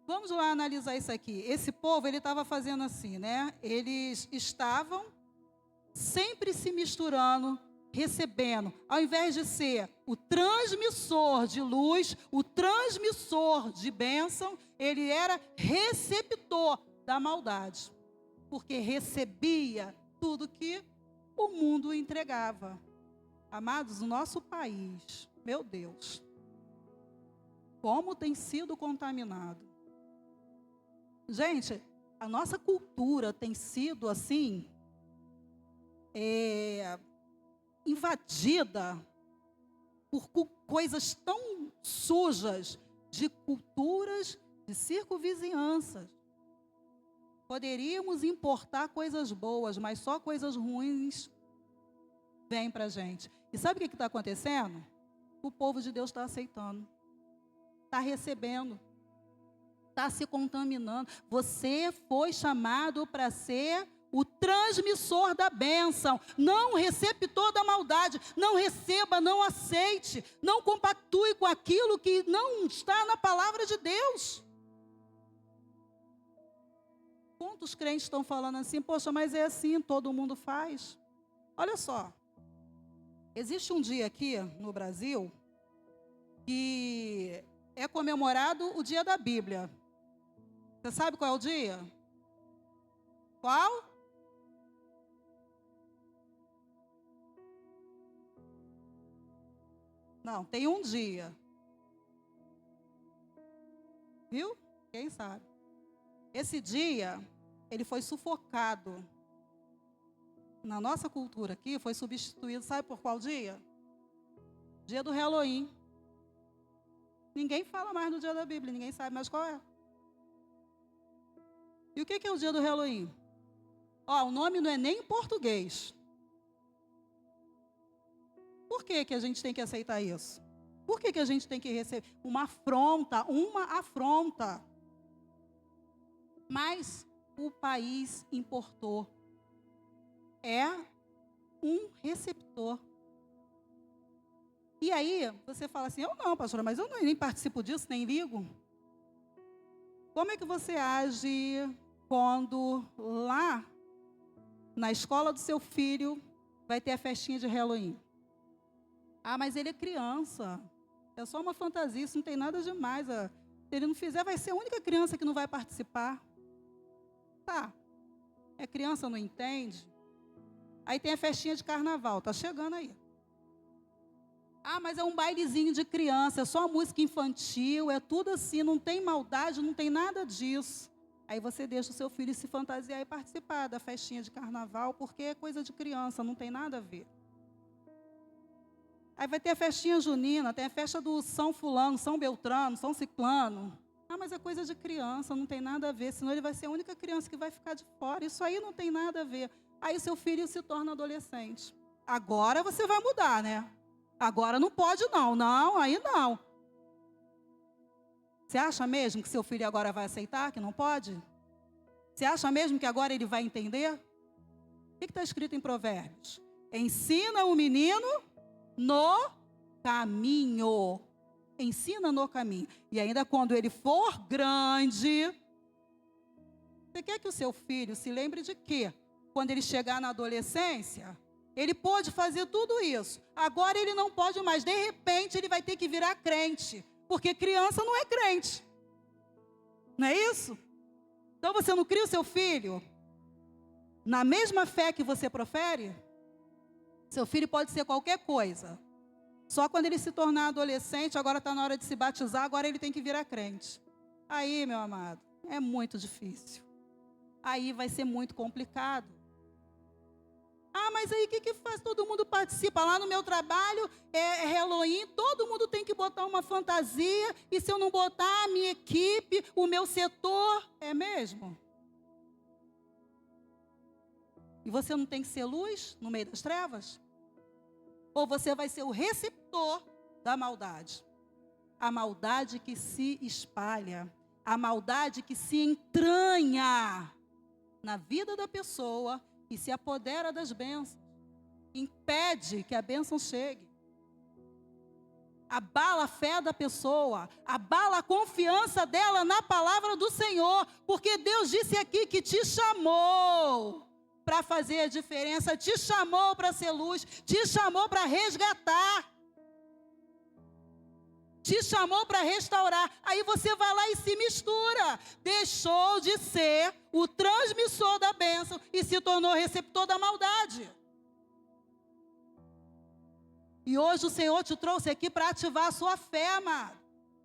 Vamos lá analisar isso aqui. Esse povo, ele estava fazendo assim, né? Eles estavam sempre se misturando, recebendo. Ao invés de ser o transmissor de luz, o transmissor de bênção, ele era receptor da maldade. Porque recebia tudo que o mundo entregava. Amados, o nosso país, meu Deus, como tem sido contaminado. Gente, a nossa cultura tem sido assim, invadida por coisas tão sujas, de culturas de circunvizinhanças. Poderíamos importar coisas boas, mas só coisas ruins vêm para a gente. E sabe o que está acontecendo? O povo de Deus está aceitando, está recebendo, está se contaminando. Você foi chamado para ser o transmissor da bênção, não o receptor da maldade. Não receba, não aceite, não compactue com aquilo que não está na palavra de Deus. Quantos crentes estão falando assim, poxa, mas é assim, todo mundo faz? Olha só, existe um dia aqui no Brasil que é comemorado o dia da Bíblia. Você sabe qual é o dia? Qual? Não, tem um dia. Viu? Quem sabe? Esse dia, ele foi sufocado. Na nossa cultura aqui, foi substituído, sabe por qual dia? Dia do Halloween. Ninguém fala mais do dia da Bíblia, ninguém sabe mais qual é. E o que é o dia do Halloween? O nome não é nem em português. Por que a gente tem que aceitar isso? Por que a gente tem que receber? Uma afronta, Mas o país importou é um receptor. E aí, você fala assim, eu não, pastora, mas eu nem participo disso, nem ligo. Como é que você age quando lá na escola do seu filho vai ter a festinha de Halloween? Ah, mas ele é criança. É só uma fantasia, isso não tem nada demais. Se ele não fizer, vai ser a única criança que não vai participar. Tá. É criança, não entende? Aí tem a festinha de carnaval, tá chegando aí. Ah, mas é um bailezinho de criança, é só música infantil, é tudo assim, não tem maldade, não tem nada disso. Aí você deixa o seu filho se fantasiar e participar da festinha de carnaval, porque é coisa de criança, não tem nada a ver. Aí vai ter a festinha junina, tem a festa do São Fulano, São Beltrano, São Ciclano. Ah, mas é coisa de criança, não tem nada a ver, senão ele vai ser a única criança que vai ficar de fora. Isso aí não tem nada a ver. Aí o seu filho se torna adolescente. Agora você vai mudar, né? Agora não pode não, aí não. Você acha mesmo que seu filho agora vai aceitar que não pode? Você acha mesmo que agora ele vai entender? O que está escrito em Provérbios? Ensina o menino no caminho. Ensina no caminho. E ainda quando ele for grande, você quer que o seu filho se lembre de quê? Quando ele chegar na adolescência, ele pôde fazer tudo isso. Agora ele não pode mais. De repente ele vai ter que virar crente. Porque criança não é crente. Não é isso? Então você não cria o seu filho na mesma fé que você profere? Seu filho pode ser qualquer coisa. Só quando ele se tornar adolescente, agora está na hora de se batizar, agora ele tem que virar crente. Aí, meu amado, é muito difícil. Aí vai ser muito complicado. Ah, mas aí o que faz? Todo mundo participa. Lá no meu trabalho, é Halloween, todo mundo tem que botar uma fantasia, e se eu não botar, a minha equipe, o meu setor, é mesmo? E você não tem que ser luz no meio das trevas? Ou você vai ser o receptor da maldade? A maldade que se espalha, a maldade que se entranha na vida da pessoa e se apodera das bênçãos, impede que a bênção chegue, abala a fé da pessoa, abala a confiança dela na palavra do Senhor, porque Deus disse aqui que te chamou para fazer a diferença, te chamou para ser luz, te chamou para resgatar, te chamou para restaurar. Aí você vai lá e se mistura. Deixou de ser o transmissor da bênção e se tornou receptor da maldade. E hoje o Senhor te trouxe aqui para ativar a sua fé, amado.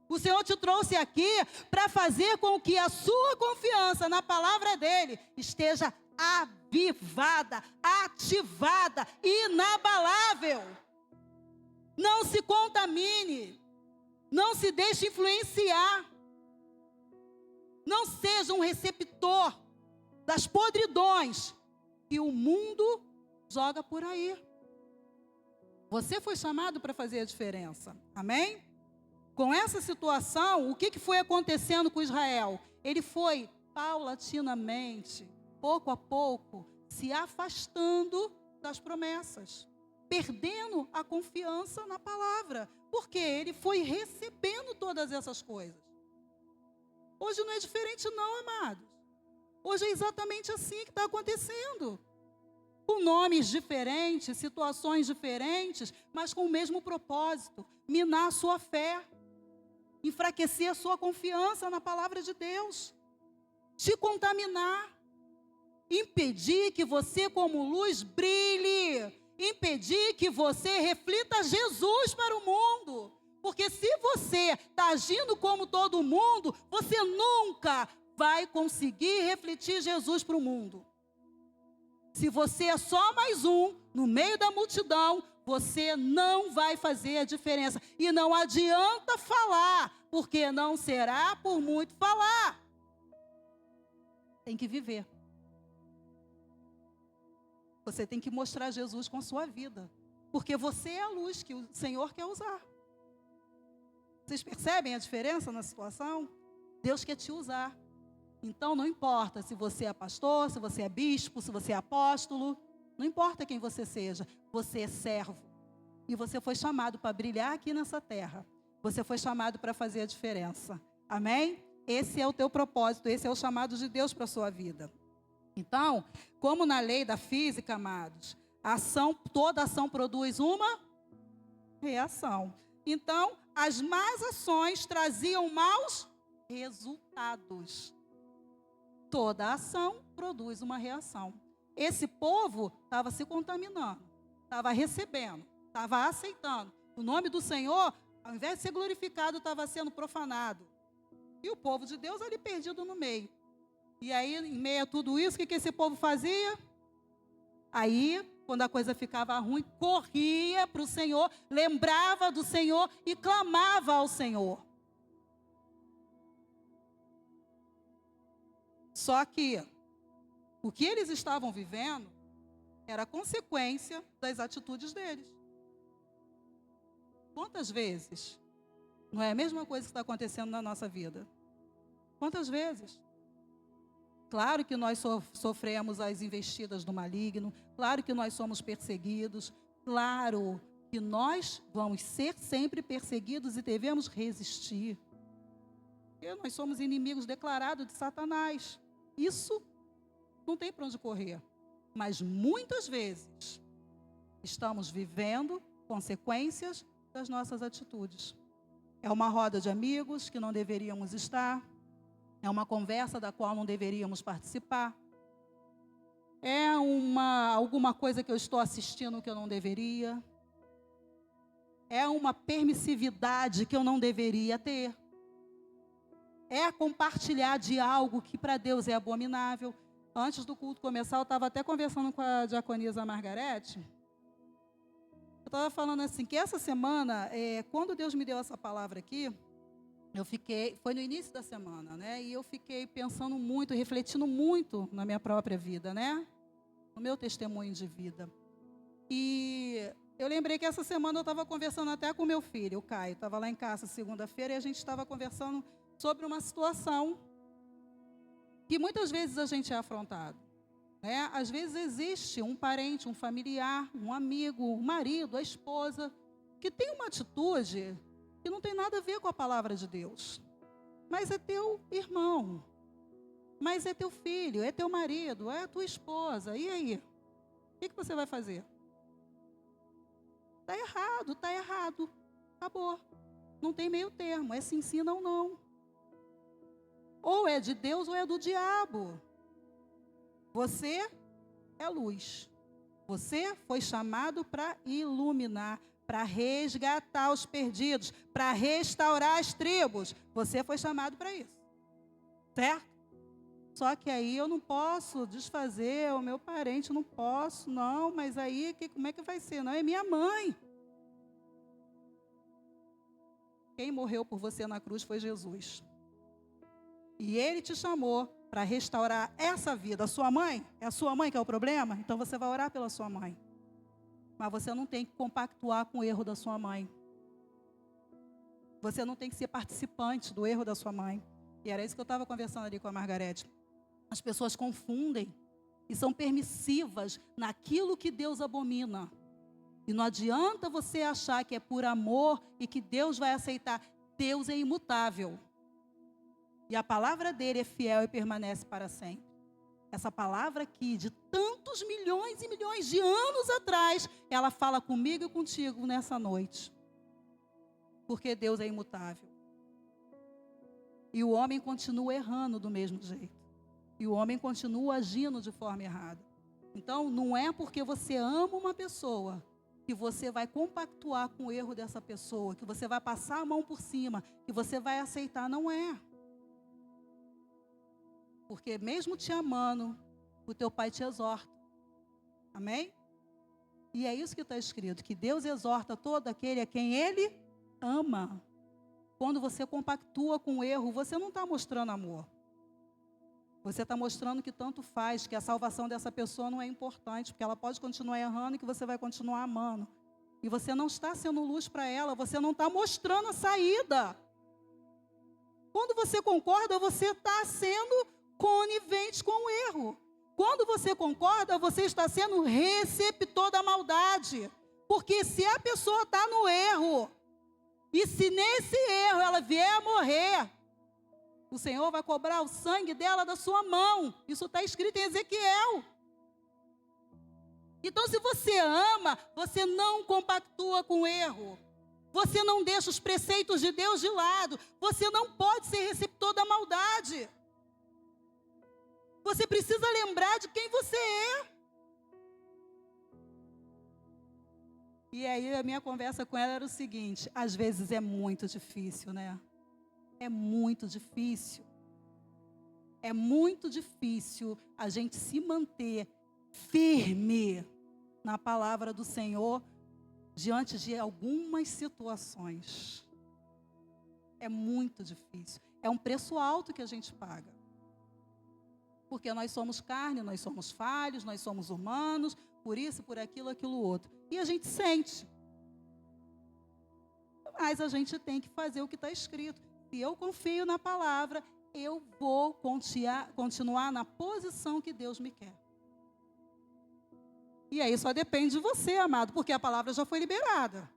O Senhor te trouxe aqui para fazer com que a sua confiança na palavra dele esteja avivada, ativada, inabalável. Não se contamine. Não se deixe influenciar. Não seja um receptor das podridões que o mundo joga por aí. Você foi chamado para fazer a diferença. Amém? Com essa situação, o que foi acontecendo com Israel? Ele foi paulatinamente, pouco a pouco, se afastando das promessas, perdendo a confiança na palavra, porque ele foi recebendo todas essas coisas. Hoje não é diferente não, amados. Hoje é exatamente assim que está acontecendo. Com nomes diferentes, situações diferentes, mas com o mesmo propósito: minar a sua fé, enfraquecer a sua confiança na palavra de Deus, te contaminar, impedir que você como luz brilhe, impedir que você reflita Jesus para o mundo. Porque se você está agindo como todo mundo, você nunca vai conseguir refletir Jesus para o mundo. Se você é só mais um no meio da multidão, você não vai fazer a diferença. E não adianta falar, porque não será por muito falar. Tem que viver. Você tem que mostrar Jesus com a sua vida. Porque você é a luz que o Senhor quer usar. Vocês percebem a diferença na situação? Deus quer te usar. Então, não importa se você é pastor, se você é bispo, se você é apóstolo, não importa quem você seja, você é servo. E você foi chamado para brilhar aqui nessa terra. Você foi chamado para fazer a diferença. Amém? Esse é o teu propósito, esse é o chamado de Deus para a sua vida. Então, como na lei da física, amados, toda ação produz uma reação. Então, as más ações traziam maus resultados. Toda ação produz uma reação. Esse povo estava se contaminando, estava recebendo, estava aceitando. O nome do Senhor, ao invés de ser glorificado, estava sendo profanado. E o povo de Deus ali perdido no meio. E aí, em meio a tudo isso, o que esse povo fazia? Aí, quando a coisa ficava ruim, corria para o Senhor, lembrava do Senhor e clamava ao Senhor. Só que o que eles estavam vivendo era consequência das atitudes deles. Quantas vezes não é a mesma coisa que está acontecendo na nossa vida? Quantas vezes? Claro que nós sofremos as investidas do maligno, claro que nós somos perseguidos, claro que nós vamos ser sempre perseguidos e devemos resistir. Porque nós somos inimigos declarados de Satanás. Isso não tem para onde correr. Mas muitas vezes estamos vivendo consequências das nossas atitudes. É uma roda de amigos que não deveríamos estar. É uma conversa da qual não deveríamos participar. É alguma coisa que eu estou assistindo que eu não deveria. É uma permissividade que eu não deveria ter. É compartilhar de algo que para Deus é abominável. Antes do culto começar, eu estava até conversando com a diaconisa Margarete. Eu estava falando assim, que essa semana, quando Deus me deu essa palavra aqui, foi no início da semana, né? E eu fiquei pensando muito, refletindo muito na minha própria vida, né? No meu testemunho de vida. E eu lembrei que essa semana eu estava conversando até com meu filho, o Caio. Estava lá em casa segunda-feira e a gente estava conversando sobre uma situação que muitas vezes a gente é afrontado. Né? Às vezes existe um parente, um familiar, um amigo, um marido, a esposa, que tem uma atitude que não tem nada a ver com a palavra de Deus. Mas é teu irmão, mas é teu filho, é teu marido, é tua esposa. E aí? O que você vai fazer? Está errado. Acabou. Não tem meio termo, é sim, sim, não, não. Ou é de Deus ou é do diabo. Você é luz. Você foi chamado para iluminar, para resgatar os perdidos, para restaurar as tribos. Você foi chamado para isso. Certo? Só que aí eu não posso desfazer o meu parente, não posso, não. Mas aí, como é que vai ser? Não, é minha mãe. Quem morreu por você na cruz foi Jesus. E Ele te chamou para restaurar essa vida. A sua mãe? É a sua mãe que é o problema? Então você vai orar pela sua mãe. Mas você não tem que compactuar com o erro da sua mãe. Você não tem que ser participante do erro da sua mãe. E era isso que eu estava conversando ali com a Margarete. As pessoas confundem e são permissivas naquilo que Deus abomina. E não adianta você achar que é por amor e que Deus vai aceitar. Deus é imutável. E a palavra dele é fiel e permanece para sempre. Essa palavra aqui, de tantos milhões e milhões de anos atrás, ela fala comigo e contigo nessa noite. Porque Deus é imutável. E o homem continua errando do mesmo jeito. E o homem continua agindo de forma errada. Então, não é porque você ama uma pessoa que você vai compactuar com o erro dessa pessoa, que você vai passar a mão por cima, que você vai aceitar. Não é. Porque mesmo te amando, o teu pai te exorta. Amém? E é isso que está escrito, que Deus exorta todo aquele a quem Ele ama. Quando você compactua com o erro, você não está mostrando amor. Você está mostrando que tanto faz, que a salvação dessa pessoa não é importante, porque ela pode continuar errando e que você vai continuar amando. e você não está sendo luz para ela, você não está mostrando a saída. Quando você concorda, você está sendo conivente com o erro. Quando você concorda, você está sendo receptor da maldade. Porque se a pessoa está no erro, e se nesse erro ela vier a morrer, o Senhor vai cobrar o sangue dela da sua mão. Isso está escrito em Ezequiel. Então, se você ama, você não compactua com o erro. Você não deixa os preceitos de Deus de lado. Você não pode ser receptor da maldade. Você precisa lembrar de quem você é. E aí a minha conversa com ela era o seguinte: às vezes é muito difícil, né? É muito difícil. É muito difícil a gente se manter firme na palavra do Senhor diante de algumas situações. É muito difícil. É um preço alto que a gente paga. Porque nós somos carne, nós somos falhos, nós somos humanos, por isso, por aquilo, aquilo outro. E a gente sente. Mas a gente tem que fazer o que está escrito. Se eu confio na palavra, eu vou continuar na posição que Deus me quer. E aí só depende de você, amado, porque a palavra já foi liberada.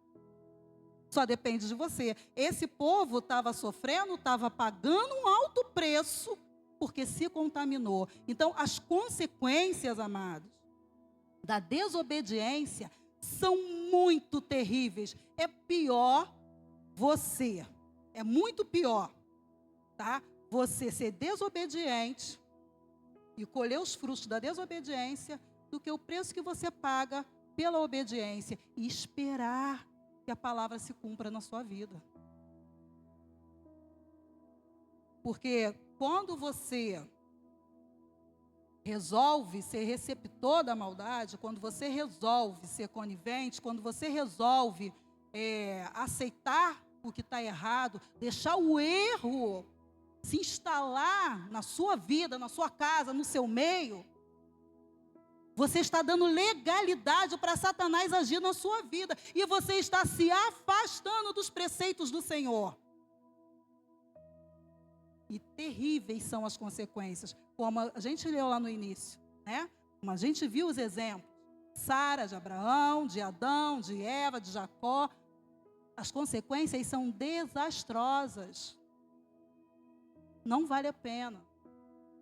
Só depende de você. Esse povo estava sofrendo, estava pagando um alto preço, porque se contaminou. Então, as consequências, amados, da desobediência são muito terríveis. É pior você. É muito pior, tá? Você ser desobediente e colher os frutos da desobediência do que o preço que você paga pela obediência e esperar que a palavra se cumpra na sua vida. Porque quando você resolve ser receptor da maldade, quando você resolve ser conivente, quando você resolve aceitar o que está errado, deixar o erro se instalar na sua vida, na sua casa, no seu meio, você está dando legalidade para Satanás agir na sua vida. E você está se afastando dos preceitos do Senhor. E terríveis são as consequências. Como a gente leu lá no início, né? Como a gente viu os exemplos. Sara, de Abraão, de Adão, de Eva, de Jacó. As consequências são desastrosas. Não vale a pena.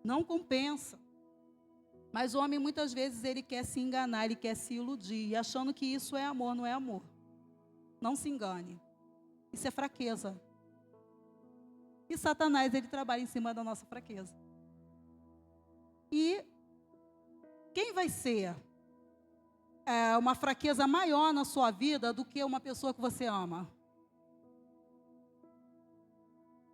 Não compensa. Mas o homem, muitas vezes, ele quer se enganar, ele quer se iludir, achando que isso é amor, não é amor. Não se engane. Isso é fraqueza. E Satanás, ele trabalha em cima da nossa fraqueza. E quem vai ser uma fraqueza maior na sua vida do que uma pessoa que você ama?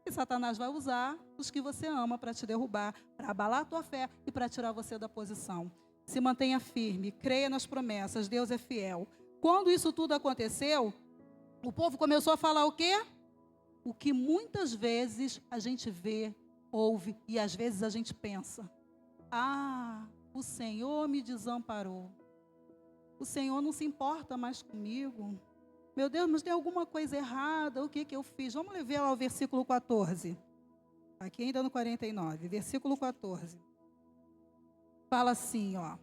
E Satanás vai usar os que você ama para te derrubar, para abalar a tua fé e para tirar você da posição. Se mantenha firme, creia nas promessas, Deus é fiel. Quando isso tudo aconteceu, o povo começou a falar o quê? O que muitas vezes a gente vê, ouve e às vezes a gente pensa. Ah, o Senhor me desamparou. O Senhor não se importa mais comigo. Meu Deus, mas tem alguma coisa errada, o que eu fiz? Vamos ver lá o versículo 14. Aqui ainda no 49, versículo 14. Fala assim, ó.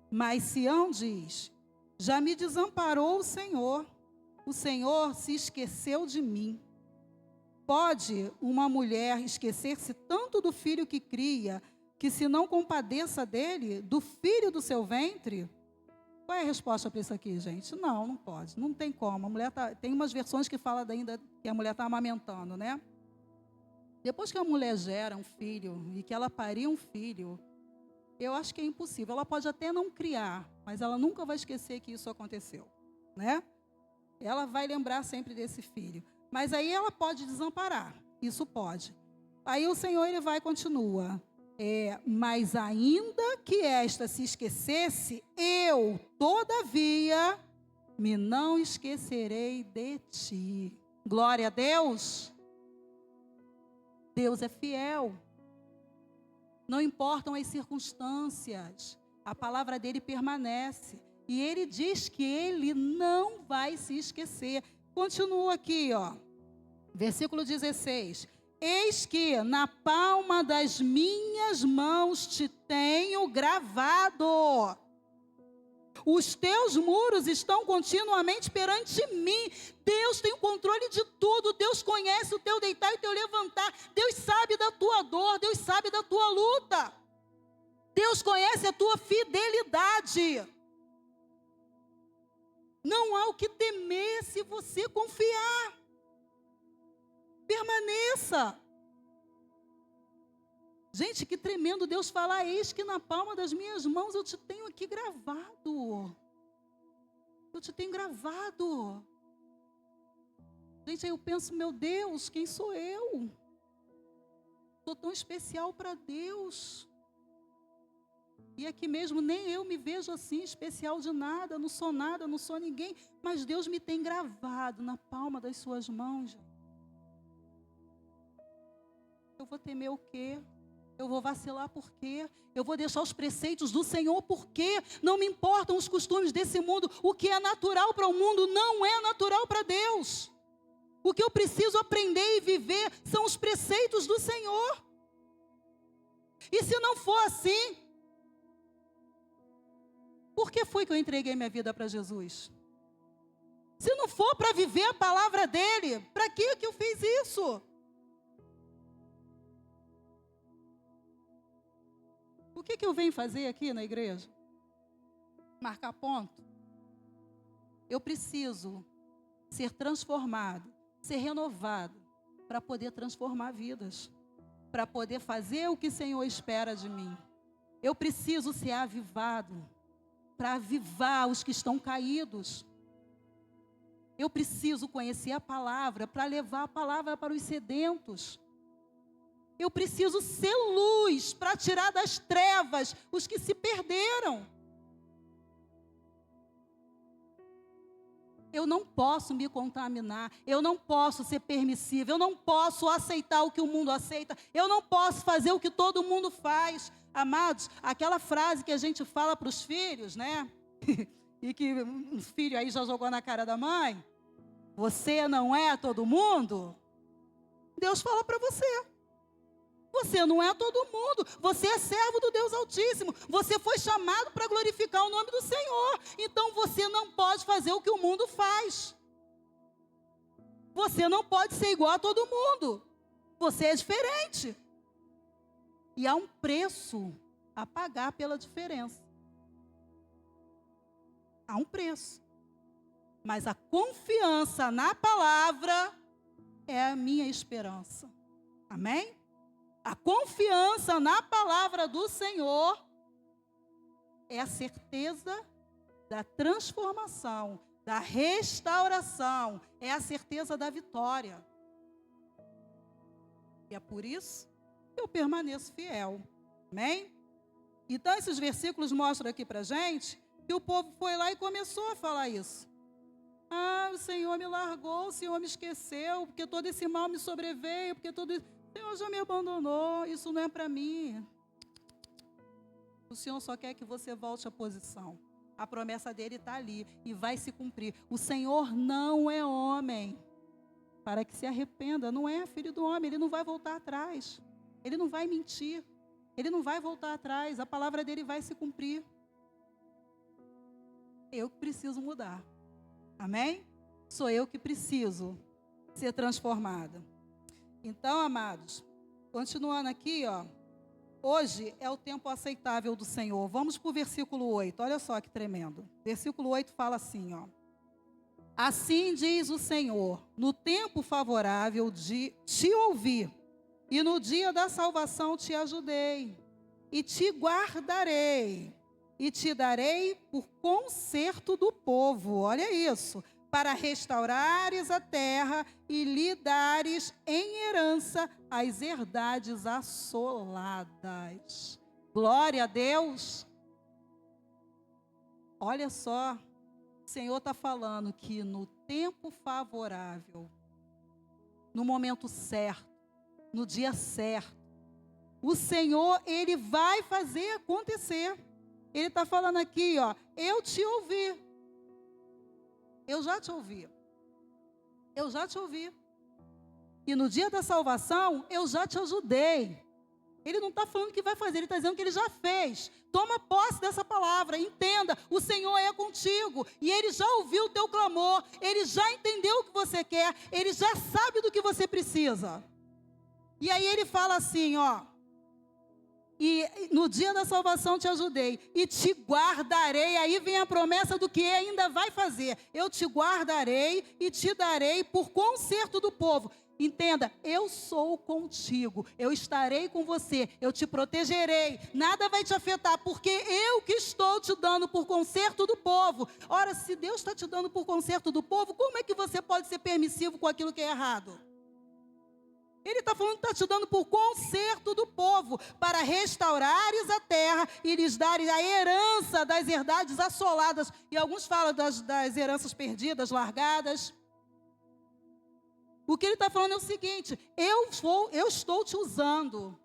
Mas Sião diz, já me desamparou o Senhor se esqueceu de mim. Pode uma mulher esquecer-se tanto do filho que cria, que se não compadeça dele, do filho do seu ventre? Qual é a resposta para isso aqui, gente? Não, não pode, não tem como. A mulher tem umas versões que falam ainda que a mulher está amamentando, né? Depois que a mulher gera um filho e que ela parir um filho, eu acho que é impossível. Ela pode até não criar, mas ela nunca vai esquecer que isso aconteceu, né? Ela vai lembrar sempre desse filho. Mas aí ela pode desamparar, isso pode. Aí o Senhor, ele vai e continua. Mas ainda que esta se esquecesse, eu, todavia, me não esquecerei de ti. Glória a Deus. Deus é fiel. Não importam as circunstâncias, a palavra dele permanece. E ele diz que ele não vai se esquecer. Continua aqui, ó. Versículo 16. Eis que na palma das minhas mãos te tenho gravado. Os teus muros estão continuamente perante mim. Deus tem o controle de tudo. Deus conhece o teu deitar e o teu levantar. Deus sabe da tua dor. Deus sabe da tua luta. Deus conhece a tua fidelidade. Não há o que temer se você confiar. Permaneça. Gente, que tremendo Deus falar, eis que na palma das minhas mãos eu te tenho aqui gravado. Eu te tenho gravado. Gente, aí eu penso, meu Deus, quem sou eu? Sou tão especial para Deus. E aqui mesmo nem eu me vejo assim, especial de nada, não sou ninguém. Mas Deus me tem gravado na palma das suas mãos. Eu vou temer o quê? Eu vou vacilar por quê? Eu vou deixar os preceitos do Senhor por quê? Não me importam os costumes desse mundo. O que é natural para o mundo não é natural para Deus. O que eu preciso aprender e viver são os preceitos do Senhor. E se não for assim, por que foi que eu entreguei minha vida para Jesus? Se não for para viver a palavra dele, para que eu fiz isso? O que eu venho fazer aqui na igreja? Marcar ponto? Eu preciso ser transformado, ser renovado, para poder transformar vidas, para poder fazer o que o Senhor espera de mim. Eu preciso ser avivado, para avivar os que estão caídos. Eu preciso conhecer a palavra, para levar a palavra para os sedentos. Eu preciso ser luz para tirar das trevas os que se perderam. Eu não posso me contaminar, eu não posso ser permissivo, eu não posso aceitar o que o mundo aceita, eu não posso fazer o que todo mundo faz. Amados, aquela frase que a gente fala para os filhos, né? E que um filho aí já jogou na cara da mãe. Você não é todo mundo? Deus fala para você. Você não é todo mundo, você é servo do Deus Altíssimo, você foi chamado para glorificar o nome do Senhor, então você não pode fazer o que o mundo faz, você não pode ser igual a todo mundo, você é diferente, e há um preço a pagar pela diferença, há um preço, mas a confiança na palavra é a minha esperança, amém? A confiança na palavra do Senhor é a certeza da transformação, da restauração, é a certeza da vitória. E é por isso que eu permaneço fiel. Amém? Então, esses versículos mostram aqui para a gente que o povo foi lá e começou a falar isso. Ah, o Senhor me largou, o Senhor me esqueceu, porque todo esse mal me sobreveio, porque todo isso... O Senhor já me abandonou, isso não é para mim. O Senhor só quer que você volte à posição. A promessa dele está ali e vai se cumprir. O Senhor não é homem para que se arrependa, não é filho do homem, ele não vai voltar atrás. Ele não vai mentir, ele não vai voltar atrás, a palavra dele vai se cumprir. Eu que preciso mudar. Amém? Sou eu que preciso ser transformada. Então, amados, continuando aqui, ó, hoje é o tempo aceitável do Senhor. Vamos para o versículo 8, olha só que tremendo. Versículo 8 fala assim, ó. Assim diz o Senhor, no tempo favorável de te ouvir, e no dia da salvação te ajudei, e te guardarei, e te darei por conserto do povo, olha isso, para restaurares a terra e lhe dares em herança as herdades assoladas. Glória a Deus. Olha só, o Senhor está falando que no tempo favorável, no momento certo, no dia certo, o Senhor, Ele vai fazer acontecer. Ele está falando aqui, ó, eu te ouvi. Eu já te ouvi. Eu já te ouvi. E no dia da salvação, eu já te ajudei. Ele não está falando que vai fazer, ele está dizendo que ele já fez. Toma posse dessa palavra, entenda, o Senhor é contigo. E Ele já ouviu o teu clamor, Ele já entendeu o que você quer, Ele já sabe do que você precisa. E aí Ele fala assim, ó, e no dia da salvação te ajudei, e te guardarei. Aí vem a promessa do que ainda vai fazer. Eu te guardarei e te darei por conserto do povo. Entenda, eu sou contigo, eu estarei com você, eu te protegerei, nada vai te afetar, porque eu que estou te dando por conserto do povo. Ora, se Deus está te dando por conserto do povo, como é que você pode ser permissivo com aquilo que é errado? Ele está falando que está te dando por conserto do povo, para restaurares a terra e lhes dares a herança das herdades assoladas. E alguns falam das heranças perdidas, largadas. O que ele está falando é o seguinte, eu estou te usando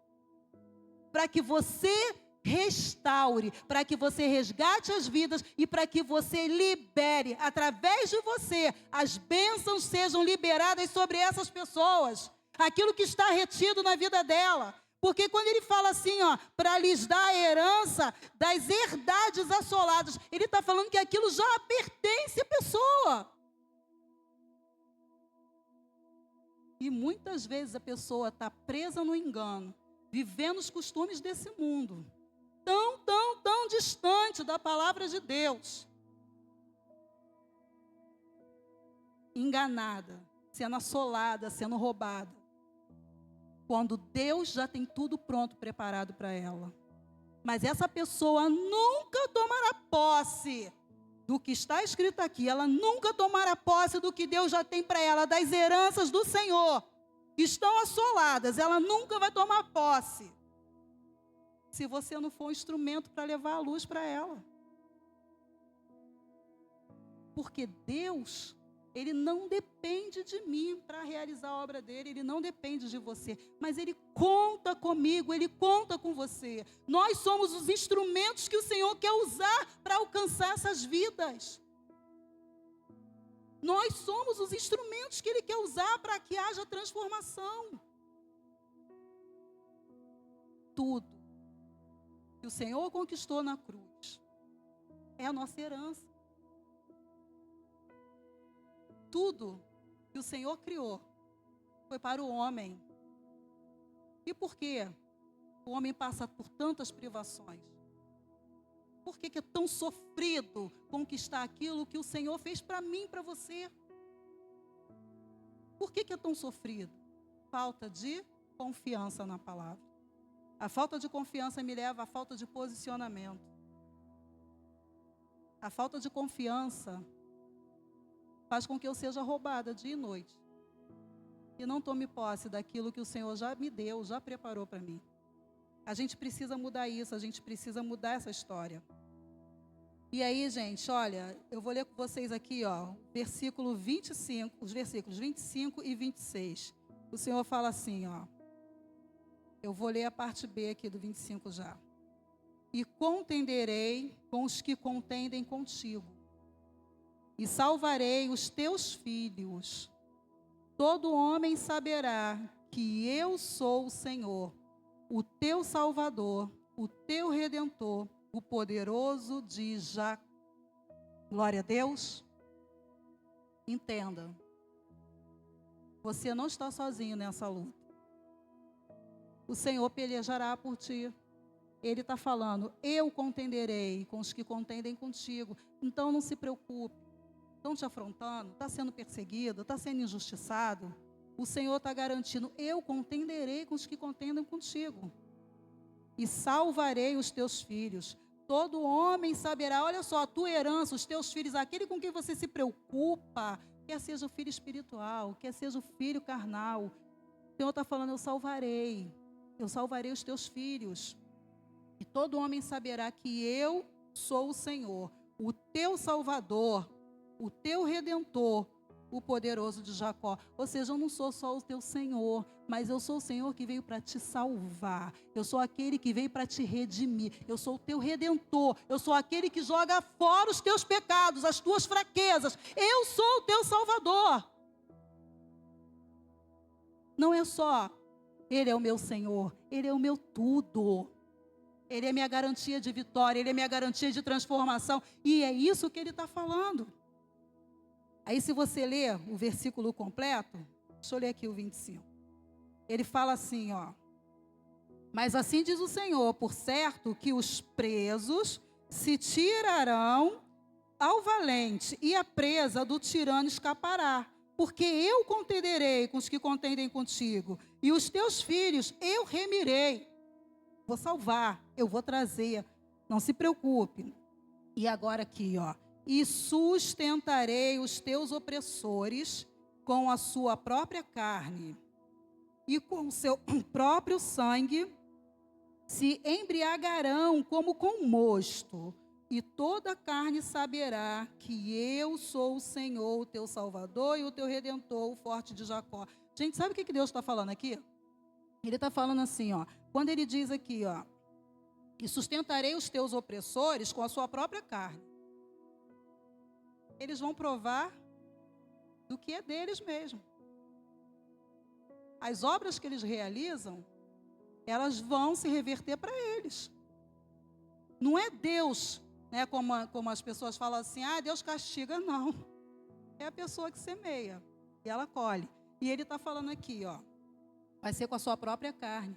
para que você restaure, para que você resgate as vidas e para que você libere, através de você, as bênçãos sejam liberadas sobre essas pessoas, aquilo que está retido na vida dela. Porque quando ele fala assim, ó, para lhes dar a herança das herdades assoladas, ele está falando que aquilo já pertence à pessoa. E muitas vezes a pessoa está presa no engano, vivendo os costumes desse mundo, tão distante da palavra de Deus. Enganada, sendo assolada, sendo roubada. Quando Deus já tem tudo pronto, preparado para ela. Mas essa pessoa nunca tomará posse do que está escrito aqui, ela nunca tomará posse do que Deus já tem para ela, das heranças do Senhor, que estão assoladas, ela nunca vai tomar posse, se você não for um instrumento para levar a luz para ela. Porque Deus, Ele não depende de mim para realizar a obra dele, Ele não depende de você, mas Ele conta comigo, Ele conta com você. Nós somos os instrumentos que o Senhor quer usar para alcançar essas vidas. Nós somos os instrumentos que Ele quer usar para que haja transformação. Tudo que o Senhor conquistou na cruz é a nossa herança. Tudo que o Senhor criou foi para o homem. E por quê? O homem passa por tantas privações. Por que é tão sofrido conquistar aquilo que o Senhor fez para mim e para você? Por que é tão sofrido? Falta de confiança na palavra. A falta de confiança me leva à falta de posicionamento. A falta de confiança faz com que eu seja roubada dia e noite. E não tome posse daquilo que o Senhor já me deu, já preparou para mim. A gente precisa mudar isso, a gente precisa mudar essa história. E aí, gente, olha, eu vou ler com vocês aqui, ó, versículo 25, os versículos 25 e 26. O Senhor fala assim, ó. Eu vou ler a parte B aqui do 25 já. E contenderei com os que contendem contigo, e salvarei os teus filhos. Todo homem saberá que eu sou o Senhor, o teu Salvador, o teu Redentor, o poderoso de Jacó. Glória a Deus. Entenda, você não está sozinho nessa luta. O Senhor pelejará por ti. Ele está falando, eu contenderei com os que contendem contigo. Então não se preocupe. Estão te afrontando, está sendo perseguido, está sendo injustiçado. O Senhor está garantindo, eu contenderei com os que contendem contigo. E salvarei os teus filhos. Todo homem saberá, olha só, a tua herança, os teus filhos, aquele com quem você se preocupa, quer seja o filho espiritual, quer seja o filho carnal. O Senhor está falando, eu salvarei os teus filhos. E todo homem saberá que eu sou o Senhor, o teu Salvador, o teu Redentor, o poderoso de Jacó. Ou seja, eu não sou só o teu Senhor, mas eu sou o Senhor que veio para te salvar. Eu sou aquele que veio para te redimir. Eu sou o teu redentor. Eu sou aquele que joga fora os teus pecados, as tuas fraquezas. Eu sou o teu Salvador. Não é só Ele é o meu Senhor, Ele é o meu tudo. Ele é minha garantia de vitória, Ele é minha garantia de transformação. E é isso que Ele está falando. Aí se você ler o versículo completo, deixa eu ler aqui o 25. Ele fala assim, ó. Mas assim diz o Senhor, por certo que os presos se tirarão ao valente, e a presa do tirano escapará. Porque eu contenderei com os que contendem contigo, e os teus filhos eu remirei. Vou salvar, eu vou trazer, não se preocupe. E agora aqui, ó. E sustentarei os teus opressores com a sua própria carne, e com o seu próprio sangue se embriagarão como com mosto, e toda a carne saberá que eu sou o Senhor, o teu Salvador e o teu Redentor, o forte de Jacó. Gente, sabe o que Deus está falando aqui? Ele está falando assim, ó. Quando ele diz aqui, ó, e sustentarei os teus opressores com a sua própria carne. Eles vão provar do que é deles mesmo. As obras que eles realizam, elas vão se reverter para eles. Não é Deus, né, como as pessoas falam assim, Deus castiga, não. É a pessoa que semeia e ela colhe. E ele está falando aqui, ó, vai ser com a sua própria carne.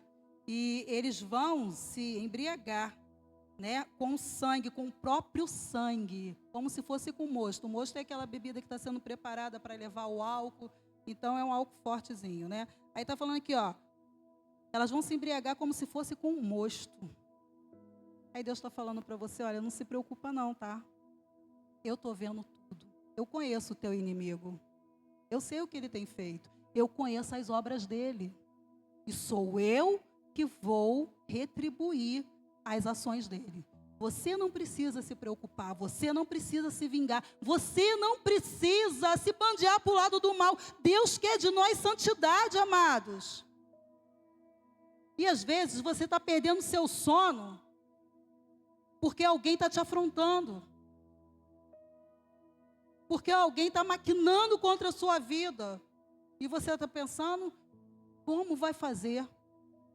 E eles vão se embriagar, né, com sangue, com o próprio sangue, como se fosse com mosto. O mosto é aquela bebida que está sendo preparada para levar o álcool, então é um álcool fortezinho, né? Aí está falando aqui, ó, elas vão se embriagar como se fosse com um mosto. Aí Deus está falando para você, olha, não se preocupa não, tá? Eu estou vendo tudo. Eu conheço o teu inimigo. Eu sei o que ele tem feito. Eu conheço as obras dele. E sou eu que vou retribuir as ações dele. Você não precisa se preocupar, você não precisa se vingar, você não precisa se bandear para o lado do mal. Deus quer de nós santidade, amados. E às vezes você está perdendo seu sono porque alguém está te afrontando. Porque alguém está maquinando contra a sua vida. E você está pensando, como vai fazer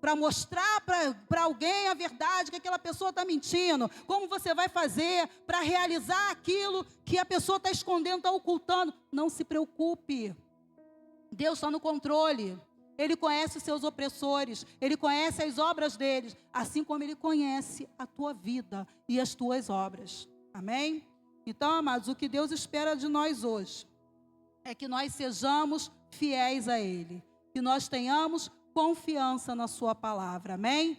para mostrar para alguém a verdade, que aquela pessoa está mentindo? Como você vai fazer para realizar aquilo que a pessoa está escondendo, está ocultando? Não se preocupe. Deus está no controle. Ele conhece os seus opressores, Ele conhece as obras deles, assim como Ele conhece a tua vida e as tuas obras. Amém? Então, amados, o que Deus espera de nós hoje é que nós sejamos fiéis a Ele, que nós tenhamos confiança na sua palavra. Amém?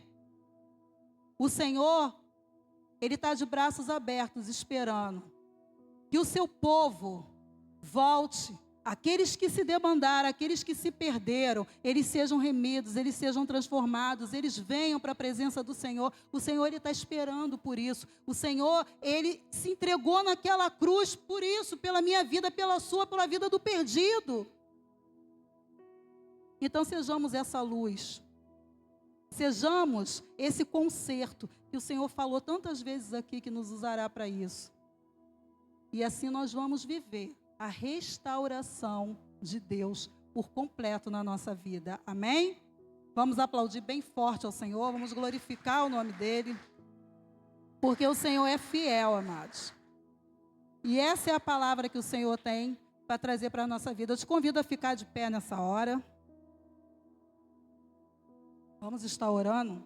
O Senhor, Ele está de braços abertos esperando que o seu povo volte. Aqueles que se debandaram, aqueles que se perderam, eles sejam remidos, eles sejam transformados, eles venham para a presença do Senhor. O Senhor, Ele está esperando por isso. O Senhor, Ele se entregou naquela cruz por isso, pela minha vida, pela sua, pela vida do perdido. Então sejamos essa luz. Sejamos esse conserto que o Senhor falou tantas vezes aqui que nos usará para isso. E assim nós vamos viver a restauração de Deus por completo na nossa vida. Amém? Vamos aplaudir bem forte ao Senhor, vamos glorificar o nome dEle, porque o Senhor é fiel, amados. E essa é a palavra que o Senhor tem para trazer para a nossa vida. Eu te convido a ficar de pé nessa hora. Vamos estar orando.